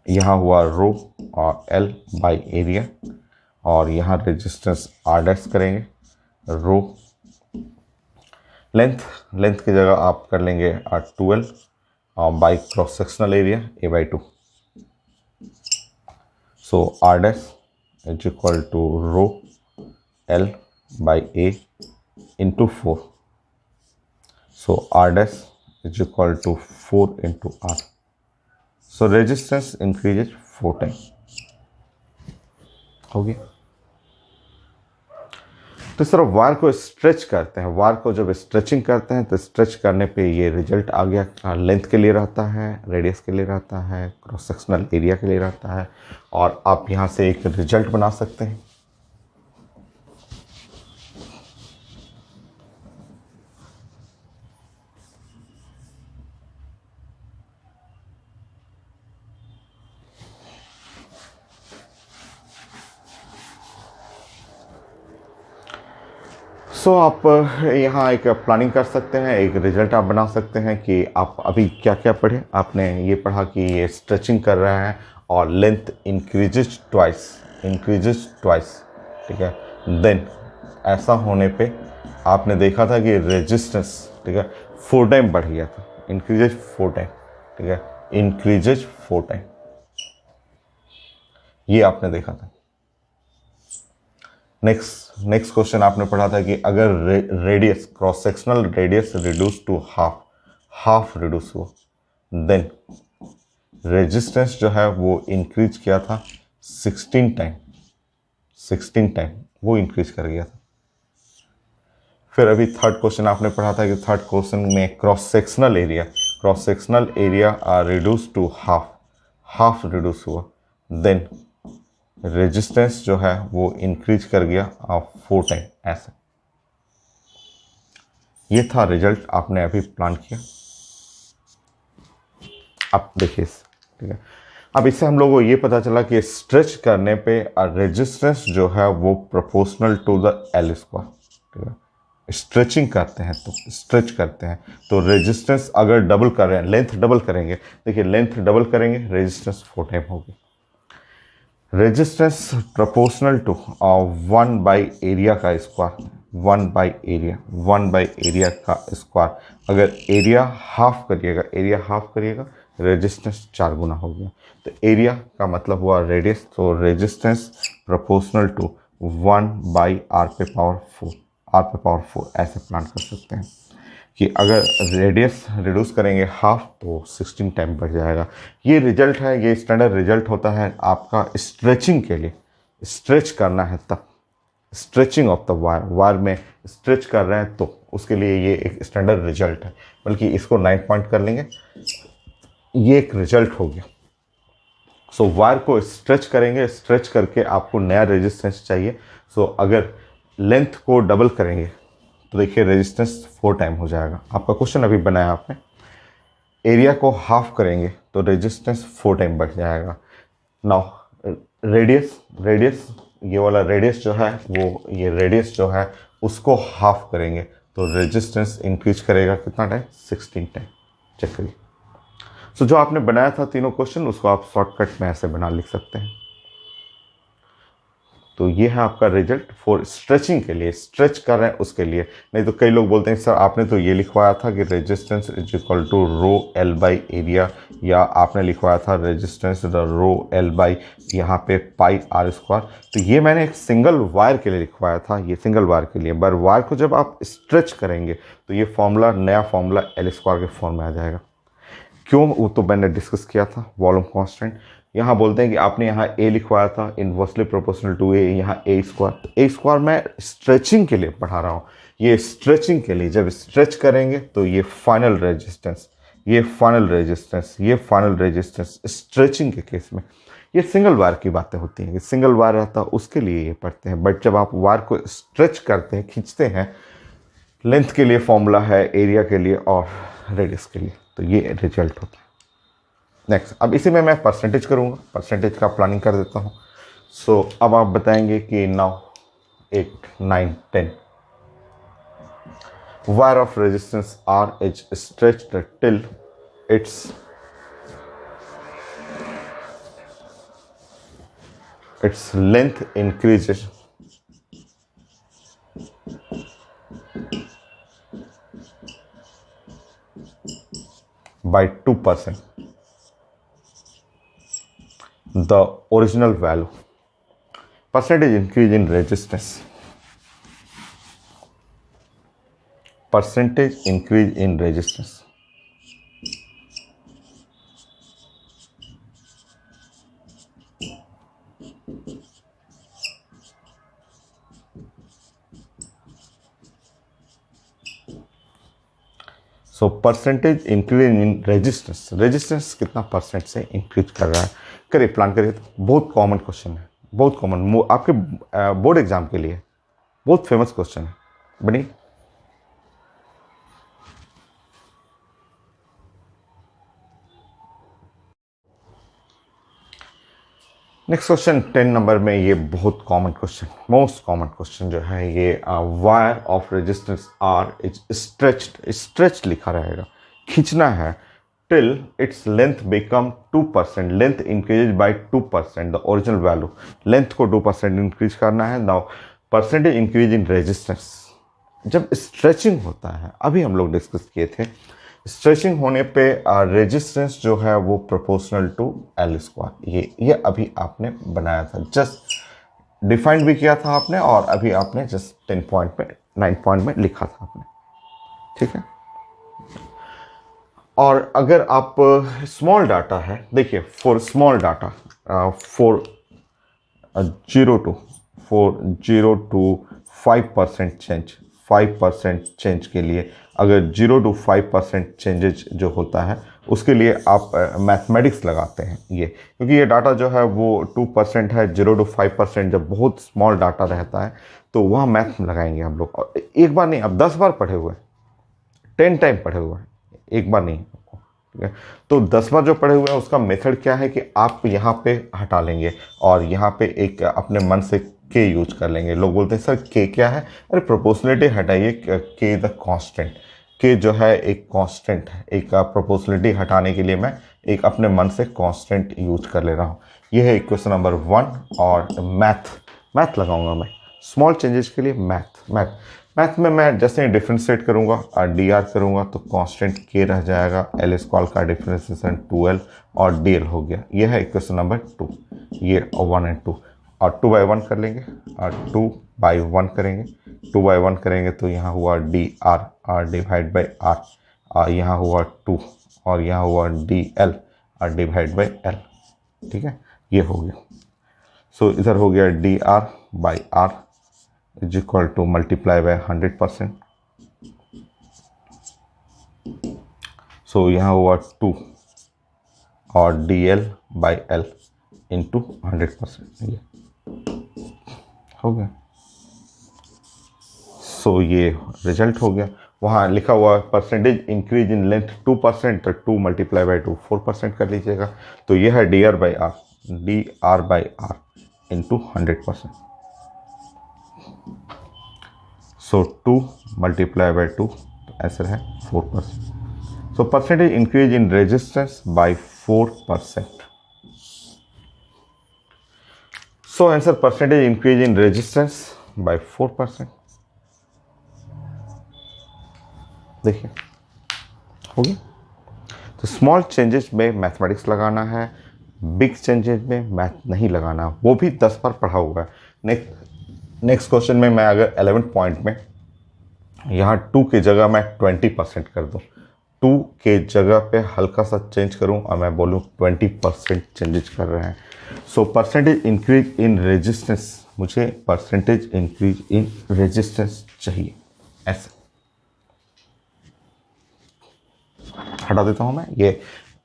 यहाँ हुआ रो और L बाई एरिया, और यहाँ रेजिस्टेंस R डैश करेंगे, रो लेंथ की जगह आप कर लेंगे 12 और by cross sectional area a/2। So R dash is equal to rho L by A into 4। So R dash is equal to 4 into R। So resistance increases 4 time हो गया। तो इस तरह वायर को स्ट्रेच करते हैं। वायर को जब स्ट्रेचिंग करते हैं तो स्ट्रेच करने पे ये रिजल्ट आ गया। लेंथ के लिए रहता है, रेडियस के लिए रहता है, क्रॉस सेक्शनल एरिया के लिए रहता है, और आप यहाँ से एक रिजल्ट बना सकते हैं। सो आप यहाँ एक प्लानिंग कर सकते हैं, एक रिजल्ट आप बना सकते हैं कि आप अभी क्या क्या पढ़े। आपने ये पढ़ा कि ये स्ट्रेचिंग कर रहा है और लेंथ इंक्रीजेज ट्वाइस, ठीक है। देन ऐसा होने पे आपने देखा था कि रेजिस्टेंस, ठीक है, 4 टाइम बढ़ गया था, इंक्रीजेज 4 टाइम, ठीक है, इंक्रीजेज 4 टाइम, ये आपने देखा था। नेक्स्ट क्वेश्चन आपने पढ़ा था कि अगर radius, cross sectional radius reduce to half reduce हुआ, देन रेजिस्टेंस जो है वो इंक्रीज किया था 16 टाइम वो इंक्रीज कर गया था। फिर अभी थर्ड क्वेश्चन आपने पढ़ा था कि थर्ड क्वेश्चन में cross sectional area R reduce to half reduce हुआ, देन रेजिस्टेंस जो है वो इंक्रीज कर गया 4 टाइम। ऐसे ये था रिजल्ट आपने अभी प्लान किया। अब देखिए, ठीक है, अब इससे हम लोगों को ये पता चला कि स्ट्रेच करने पे रेजिस्टेंस जो है वो proportional to the L square, ठीक है। स्ट्रेचिंग करते हैं तो स्ट्रेच करते हैं तो रेजिस्टेंस अगर डबल कर रहे हैं, लेंथ डबल करेंगे, देखिए लेंथ डबल करेंगे रेजिस्टेंस 4 टाइम होगी। Resistance proportional to 1 by area का स्क्वायर, 1 बाई एरिया का स्क्वायर। अगर एरिया हाफ करिएगा रेजिस्टेंस 4 गुना हो गया। तो एरिया का मतलब हुआ रेडियस, तो resistance proportional to 1 by R पे पावर 4 ऐसे प्लान कर सकते हैं कि अगर रेडियस रिड्यूस करेंगे हाफ तो 16 टाइम बढ़ जाएगा। ये रिजल्ट है, ये स्टैंडर्ड रिजल्ट होता है आपका स्ट्रेचिंग के लिए। स्ट्रेच करना है तब, स्ट्रेचिंग ऑफ द वायर में स्ट्रेच कर रहे हैं तो उसके लिए ये एक स्टैंडर्ड रिजल्ट है। बल्कि इसको 9 पॉइंट कर लेंगे, ये एक रिजल्ट हो गया। सो वायर को स्ट्रेच करेंगे, स्ट्रेच करके आपको नया रेजिस्टेंस चाहिए। सो अगर लेंथ को डबल करेंगे तो देखिए रेजिस्टेंस 4 टाइम हो जाएगा। आपका क्वेश्चन अभी बनाया आपने, एरिया को हाफ करेंगे तो रेजिस्टेंस 4 टाइम बढ़ जाएगा। नाउ रेडियस ये वाला रेडियस जो है वो, ये रेडियस जो है उसको हाफ करेंगे तो रेजिस्टेंस इंक्रीज करेगा कितना टाइम, 16 टाइम। चेक करिए। सो जो आपने बनाया था तीनों क्वेश्चन उसको आप शॉर्टकट में ऐसे बना लिख सकते हैं। तो ये है आपका रिजल्ट फॉर स्ट्रेचिंग के लिए, स्ट्रेच कर रहे हैं उसके लिए। नहीं तो कई लोग बोलते हैं सर आपने तो ये लिखवाया था कि resistance is equal to rho L by area, या आपने लिखवाया था resistance the rho L by यहाँ पे पाई आर स्क्वायर। तो ये मैंने एक सिंगल वायर के लिए लिखवाया था, ये सिंगल वायर के लिए। पर वायर को जब आप स्ट्रेच करेंगे तो ये फॉर्मूला, नया फॉर्मूला एल स्क्वायर के फॉर्म में आ जाएगा। क्यों, वो तो मैंने डिस्कस किया था, वॉल्यूम कांस्टेंट। यहाँ बोलते हैं कि आपने यहाँ ए लिखवाया था इनवर्सली प्रोपोर्शनल टू ए, यहाँ ए स्क्वायर। तो ए स्क्वायर मैं स्ट्रेचिंग के लिए पढ़ा रहा हूँ, ये स्ट्रेचिंग के लिए। जब स्ट्रेच करेंगे तो ये फाइनल रेजिस्टेंस स्ट्रेचिंग के केस में। ये सिंगल वायर की बातें होती हैं, सिंगल वायर रहता है उसके लिए ये पढ़ते हैं। बट जब आप वायर को स्ट्रेच करते हैं, खींचते हैं, लेंथ के लिए फॉर्मूला है, एरिया के लिए और रेडियस के लिए, तो ये रिजल्ट होता है। नेक्स्ट, अब इसी में मैं परसेंटेज करूँगा, परसेंटेज का प्लानिंग कर देता हूँ। सो अब आप बताएंगे कि now 8, 9, 10 wire of resistance R is stretched till its length increases by 2%. The original value, percentage increase in resistance, percentage increase in resistance. So percentage increase in resistance, resistance कितना percent से increase कर रहा है, करिए plan करिए। तो बहुत common question है, बहुत कॉमन, आपके बोर्ड एग्जाम के लिए बहुत फेमस क्वेश्चन है। बनी नेक्स्ट क्वेश्चन 10 नंबर में, ये बहुत common question, most common question जो है ये, wire of resistance R is stretched लिखा रहेगा, खींचना है till its length become 2%, length increase by 2%, the original value, length को 2% इंक्रीज करना है। Now percentage increase in resistance, जब स्ट्रेचिंग होता है, अभी हम लोग डिस्कस किए थे, स्ट्रेचिंग होने पे रेजिस्टेंस जो है वो प्रोपोर्शनल टू एल स्क्वायर, ये अभी आपने बनाया था, जस्ट डिफाइंड भी किया था आपने, और अभी आपने जस्ट 10 पॉइंट में 9 पॉइंट में लिखा था आपने, ठीक है। और अगर आप स्मॉल डाटा है, देखिए for small data, for 0 to change, 5% change के लिए, अगर 0 to 5% चेंजेज जो होता है उसके लिए आप मैथमेटिक्स लगाते हैं ये, क्योंकि ये डाटा जो है वो 2% है। 0 to 5% जब बहुत स्मॉल डाटा रहता है तो वहाँ मैथ लगाएंगे हम लोग। और एक बार नहीं, आप 10 बार पढ़े हुए हैं, 10 टाइम पढ़े हुए हैं, एक बार नहीं आपको, ठीक है। तो 10 बार जो पढ़े हुए हैं उसका मेथड क्या है कि आप यहाँ पे हटा लेंगे और यहाँ पे एक अपने मन से के यूज कर लेंगे। लोग बोलते हैं सर के क्या है, अरे प्रोपोर्शनलिटी हटाइए, के द कांस्टेंट, के जो है एक कांस्टेंट है, एक प्रोपोर्शनलिटी हटाने के लिए मैं एक अपने मन से कांस्टेंट यूज कर ले रहा हूँ। ये है क्वेश्चन नंबर 1। और मैथ लगाऊंगा मैं स्मॉल चेंजेस के लिए। मैथ में मैं जैसे डिफ्रेंशिएट करूंगा और डी आर करूंगा तो कांस्टेंट के रह जाएगा, एल स्क्वायर का डिफ्रेंशिएशन 2l और डी एल हो गया। यह है क्वेश्चन नंबर 2। ये 1 और 2 और 2/1 कर लेंगे और 2/1 करेंगे। 2/1 करेंगे तो यहाँ हुआ D R divide by R, और यहाँ हुआ 2 और यहाँ हुआ डी एल और डिवाइड बाई एल, ठीक है। ये हो गया। सो इधर हो गया D R by R is equal to multiply by 100%। So यहाँ हुआ 2 और D L by L into 100%, ये हो गया। सो ये रिजल्ट हो गया। वहाँ लिखा हुआ परसेंटेज इंक्रीज इन लेंथ 2%, तो 2 मल्टीप्लाई बाई 2 4% कर लीजिएगा। तो ये है D R by R into 100%। So 2 multiply by 2, answer है 4%। So percentage increase in resistance by 4%। So answer percentage increase in resistance by 4%। देखिए हो गया। तो स्मॉल चेंजेस में मैथमेटिक्स लगाना है, बिग चेंजेस में मैथ नहीं लगाना, वो भी 10 बार पढ़ा हुआ है। नेक्स्ट क्वेश्चन में मैं अगर 11 पॉइंट में यहाँ 2 की जगह मैं 20% कर दूँ, 2 के जगह पे हल्का सा चेंज करूँ और मैं बोलूँ 20% चेंजेस कर रहे हैं। सो परसेंटेज इंक्रीज इन रेजिस्टेंस, मुझे परसेंटेज इंक्रीज इन रेजिस्टेंस चाहिए, ऐसे हटा देता हूँ मैं।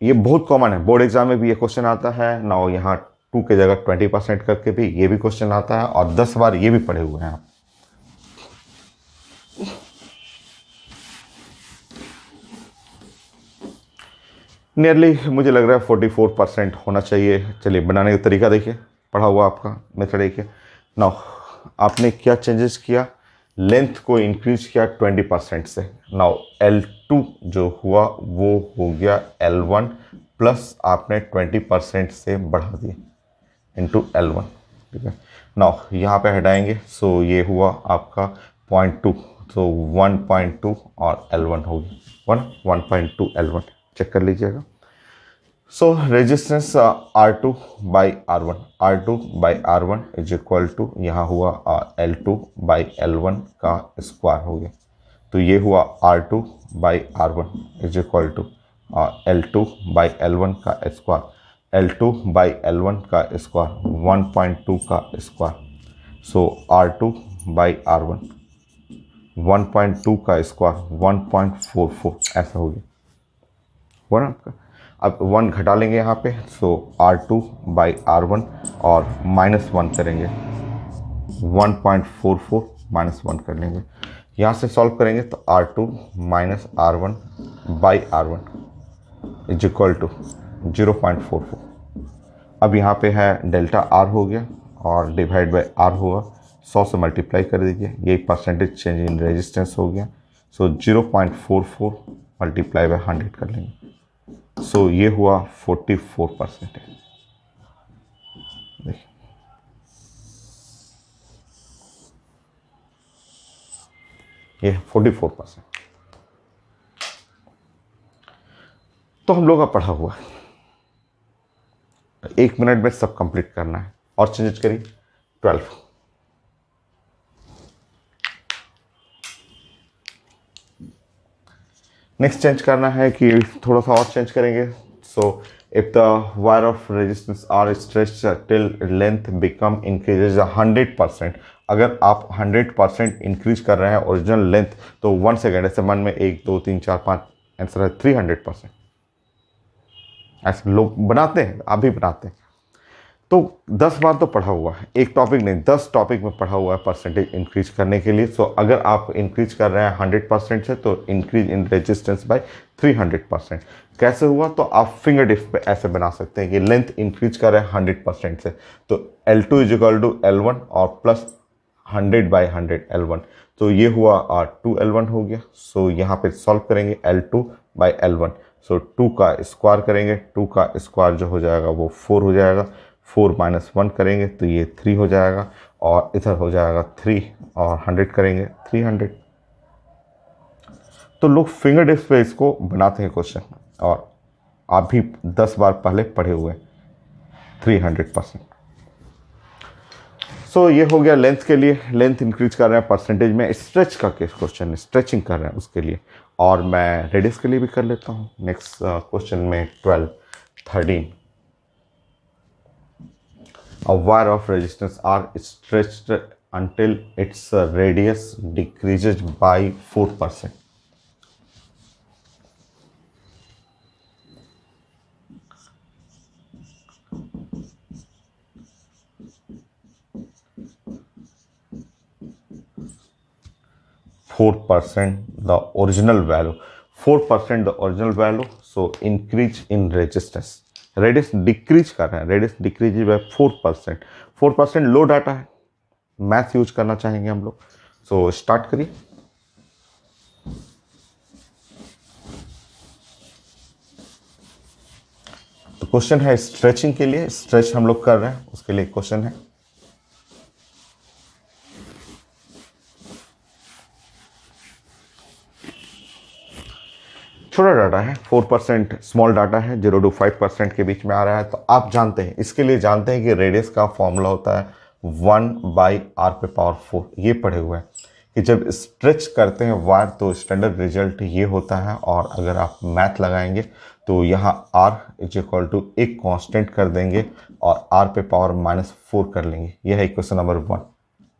ये बहुत कॉमन है, बोर्ड एग्जाम में भी ये क्वेश्चन आता है ना। यहाँ 2 के जगह 20% करके भी ये भी क्वेश्चन आता है और 10 बार ये भी पढ़े हुए हैं आप। नियरली मुझे लग रहा है 44% होना चाहिए। चलिए बनाने का तरीका देखिए, पढ़ा हुआ आपका मेथड देखिए। नाउ आपने क्या चेंजेस किया, लेंथ को इंक्रीज किया 20% से। नाउ L2 जो हुआ वो हो गया L1 प्लस आपने 20% से बढ़ा दिया इंटू L1, ठीक है। नाउ यहाँ पे हटाएंगे, सो ये हुआ आपका 0.2, सो 1.2 और L1 हो गया 1.2 L1, चेक कर लीजिएगा। So resistance R2 by R1 is equal to यहाँ हुआ L2 बाई L1 का स्क्वायर हो गया। तो ये हुआ R2 by R1 is equal to L2 by L1 का स्क्वायर, L2 बाई L1 का स्क्वायर 1.2 का square. So R2 by R1 1.2 का स्क्वायर 1.44, ऐसा हो गया हुआ ना आपका। अब 1 घटा लेंगे यहाँ पे, सो R2 बाई R1 और -1 करेंगे, 1.44 -1 कर लेंगे। यहाँ से सॉल्व करेंगे तो R2 minus R1 by R1 is equal to 0.44। अब यहाँ पे है डेल्टा R हो गया और डिवाइड बाई R हुआ, 100 से मल्टीप्लाई कर दीजिए, यही परसेंटेज चेंज इन रेजिस्टेंस हो गया। सो 0.44 मल्टीप्लाई बाई 100 कर लेंगे, सो ये हुआ 44%। देखिए ये 44%। तो हम लोग का पढ़ा हुआ है, 1 मिनट में सब कंप्लीट करना है। और चेंजेस करिए 12। नेक्स्ट चेंज करना है कि थोड़ा सा और चेंज करेंगे. So if the wire of resistance R stretch till length become increases 100%. अगर आप 100% इंक्रीज कर रहे हैं ओरिजिनल लेंथ तो 1 सेकेंड, ऐसे मन में 1 2 3 4 5, आंसर है 300%. ऐसे लोग बनाते हैं, आप भी बनाते हैं. तो 10 बार तो पढ़ा हुआ है, एक टॉपिक नहीं 10 टॉपिक में पढ़ा हुआ है परसेंटेज इंक्रीज करने के लिए. सो अगर आप इंक्रीज कर रहे हैं 100% से तो इंक्रीज इन रेजिस्टेंस बाय 300%. कैसे हुआ, तो आप फिंगर डिप पे ऐसे बना सकते हैं कि लेंथ इंक्रीज कर रहे हैं 100% से, तो L2 is equal to L1 और प्लस 100/100 L1. तो ये हुआ 2L1 हो गया. सो यहाँ पे सॉल्व करेंगे L2/L1. सो 2 का स्क्वायर करेंगे, 2 का स्क्वायर जो हो जाएगा वो 4 हो जाएगा. 4 - 1 करेंगे तो ये 3 हो जाएगा, और इधर हो जाएगा 3, और 100 करेंगे 300. तो लोग फिंगर टिप्स पे इसको बनाते हैं क्वेश्चन, और आप भी 10 बार पहले पढ़े हुए 300%. सो ये हो गया लेंथ के लिए. लेंथ इंक्रीज कर रहे हैं परसेंटेज में. स्ट्रेच का केस क्वेश्चन, स्ट्रेचिंग कर रहे हैं उसके लिए, और मैं रेडियस के लिए भी कर लेता हूँ. नेक्स्ट क्वेश्चन में 12, 13. A wire of resistance R is stretched until its radius decreases by 4%. The original value. 4% the original value. So increase in resistance. Radius decrease कर रहे हैं, radius decrease by 4%. 4% low data है, math use करना चाहेंगे हम लोग. So start करिए. तो क्वेश्चन है स्ट्रेचिंग के लिए, स्ट्रेच हम लोग कर रहे हैं उसके लिए क्वेश्चन है. छोटा डाटा है, 4% स्मॉल डाटा है, 0 to 5% के बीच में आ रहा है. तो आप जानते हैं, इसके लिए जानते हैं कि रेडियस का फॉर्मूला होता है 1/r⁴. ये पढ़े हुए हैं कि जब स्ट्रेच करते हैं वायर तो स्टैंडर्ड रिजल्ट ये होता है. और अगर आप मैथ लगाएंगे तो यहाँ r इज इक्वल टू एक कांस्टेंट कर देंगे और r⁴ कर लेंगे. यह है क्वेश्चन नंबर 1.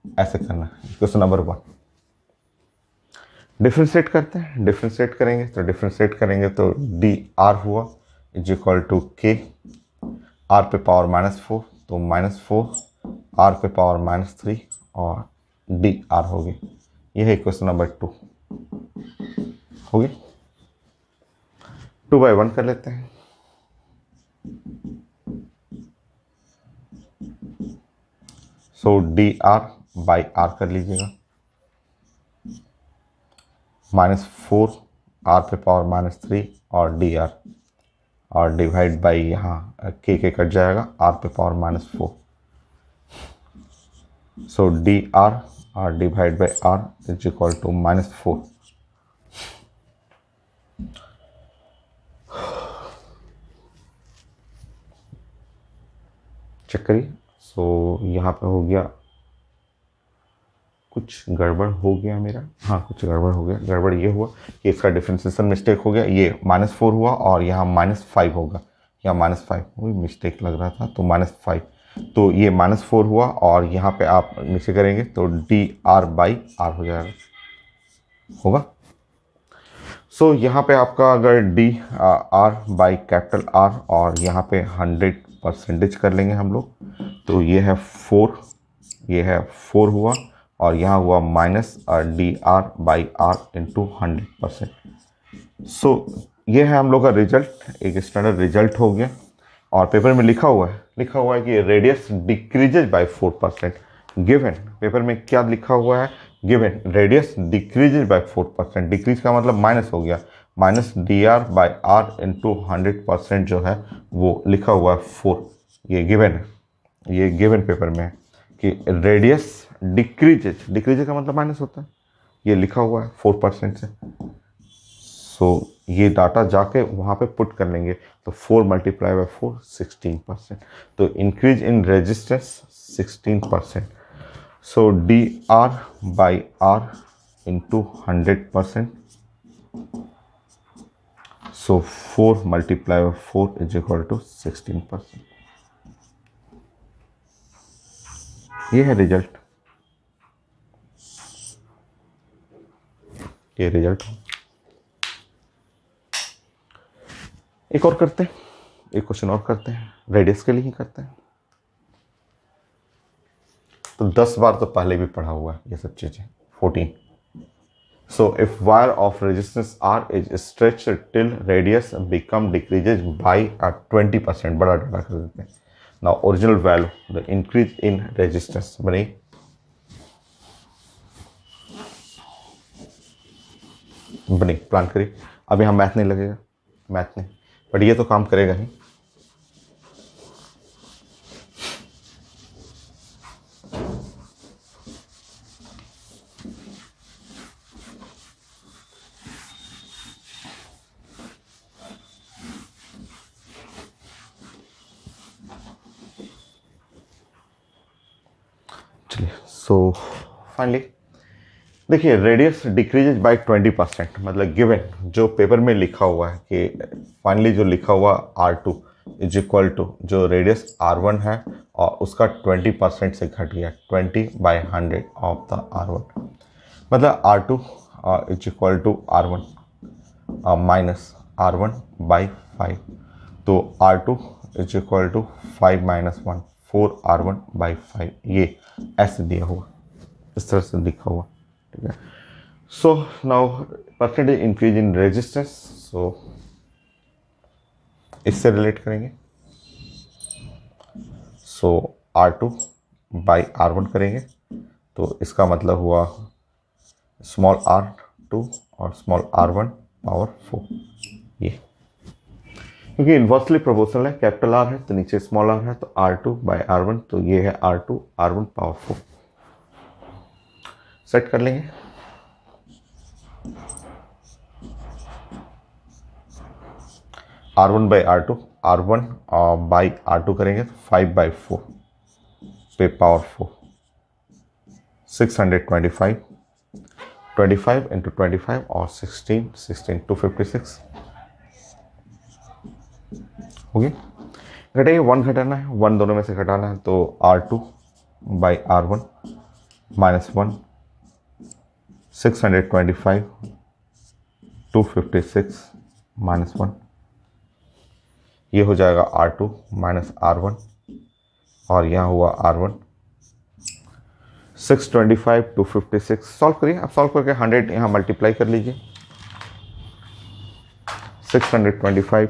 ऐसे करना है क्वेश्चन नंबर 1. डिफ्रेंशिएट करते हैं, डिफ्रेंशिएट करेंगे तो dr हुआ is equal to k r⁻⁻4, तो -4 r⁻³ और dr हो गई. यह है क्वेश्चन नंबर 2 हो गई. 2/1 कर लेते हैं. सो dr/r कर लीजिएगा, -4 r⁻³ और dr, और डिवाइड बाई यहाँ के कट जाएगा r⁻⁻4. सो dr और divide by r is equal to -4. Check करिए. सो यहाँ पे हो गया, कुछ गड़बड़ हो गया मेरा. हाँ, कुछ गड़बड़ हो गया. गड़बड़ ये हुआ कि इसका डिफरेंशिएशन मिस्टेक हो गया. ये -4 हुआ और यहाँ -5 होगा. यहाँ -5 वही मिस्टेक लग रहा था, तो -5. तो ये -4 हुआ और यहाँ पे आप नीचे करेंगे तो dr/r हो जाएगा, होगा. सो यहाँ पे आपका अगर dr/R और यहाँ पे 100% कर लेंगे हम लोग, तो ये है 4, ये है 4 हुआ, और यहाँ हुआ माइनस dr/r इंटू 100%. सो ये है हम लोग का रिजल्ट, एक स्टैंडर्ड रिजल्ट हो गया. और पेपर में लिखा हुआ है कि radius decreases bye 4%. Given paper में क्या लिखा हुआ है, given radius decreases bye 4%. Decrease का मतलब माइनस हो गया, -dr/r इंटू 100% जो है वो लिखा हुआ है 4. ये गिवन है, ये गिवन पेपर में है कि रेडियस डिक्रीजेज का मतलब माइनस होता है. ये लिखा हुआ है 4% से. सो ये डाटा जाके वहाँ पे पुट कर लेंगे, तो 4 × 4 16%. तो increase in resistance 16%. So dr/r into 100%, so 4 multiply by 4 is equal to 16%। ये है रिजल्ट, ये रिजल्ट। एक और करते हैं, एक क्वेश्चन और करते हैं, रेडियस के लिए ही करते हैं। तो 10 बार तो पहले भी पढ़ा हुआ है ये सब चीजें। 14। So if wire of resistance R is stretched till radius become decreases by 20%, बड़ा डाटा कर देते हैं। Now original value the increase in resistance बनी प्लान करिए। अब यहाँ मैथ नहीं लगेगा, मैथ नहीं, बट ये तो काम करेगा ही। चलिए, सो फाइनली देखिए, रेडियस डिक्रीजेज बाय 20%, मतलब गिवन जो पेपर में लिखा हुआ है कि फाइनली जो लिखा हुआ R2 इज इक्वल टू जो रेडियस R1 है और उसका 20% से घट गया, 20/100 ऑफ द R1, मतलब R2 is equal to R1 minus R1/5। तो R2 is equal to 5 - 1 4 R1/5, ये ऐसे दिया हुआ, इस तरह से लिखा हुआ, ठीक है। So now percentage increase in resistance, so इससे रिलेट करेंगे। सो R2/R1 करेंगे तो इसका मतलब हुआ स्मॉल r2 और स्मॉल r1 पावर 4, ये क्योंकि इन्वर्सली प्रोपोर्शनल है, कैपिटल R है तो नीचे स्मॉल r है, तो R2/R1, तो ये है R2/R1 पावर 4। सेट कर लेंगे। R1/R2, R1/R2 करेंगे तो 5/4 पे पावर 4, 625, 25 × 25 और 16, 256 हो गया। घटाइए, 1 घटाना है, 1 दोनों में से घटाना है, तो R2/R1 -1, 625, 256 -1, ये हो जाएगा R2 - R1 और यहाँ हुआ R1, 625, 256। सॉल्व करिए, अब सॉल्व करके 100 यहाँ मल्टीप्लाई कर लीजिए। 625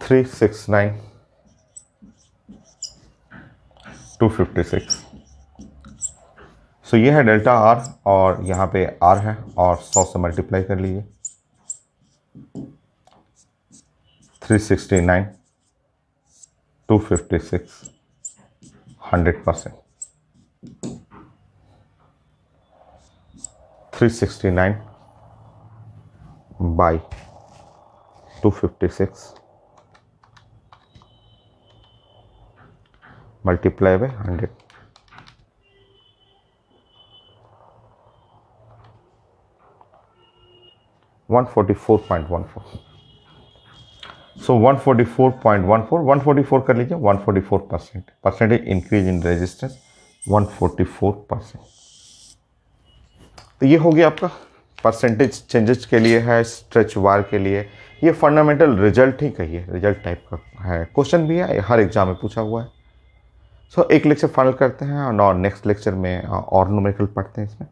369 256। सो ये है डेल्टा R और यहाँ पे R है और 100 से मल्टीप्लाई कर लीजिए। 369 256 100%, 369 by 256 multiply by 100, $144.14। सो 144 कर लीजिए, 144%, परसेंटेज इंक्रीज इन रेजिस्टेंस 144%। तो ये हो गया आपका परसेंटेज चेंजेस के लिए है, स्ट्रेच वायर के लिए। ये फंडामेंटल रिजल्ट ही कहिए, रिजल्ट टाइप का है, क्वेश्चन भी है, हर एग्जाम में पूछा हुआ है। सो एक लेक्चर फाइनल करते हैं और नेक्स्ट लेक्चर में और न्यूमेरिकल पढ़ते हैं इसमें।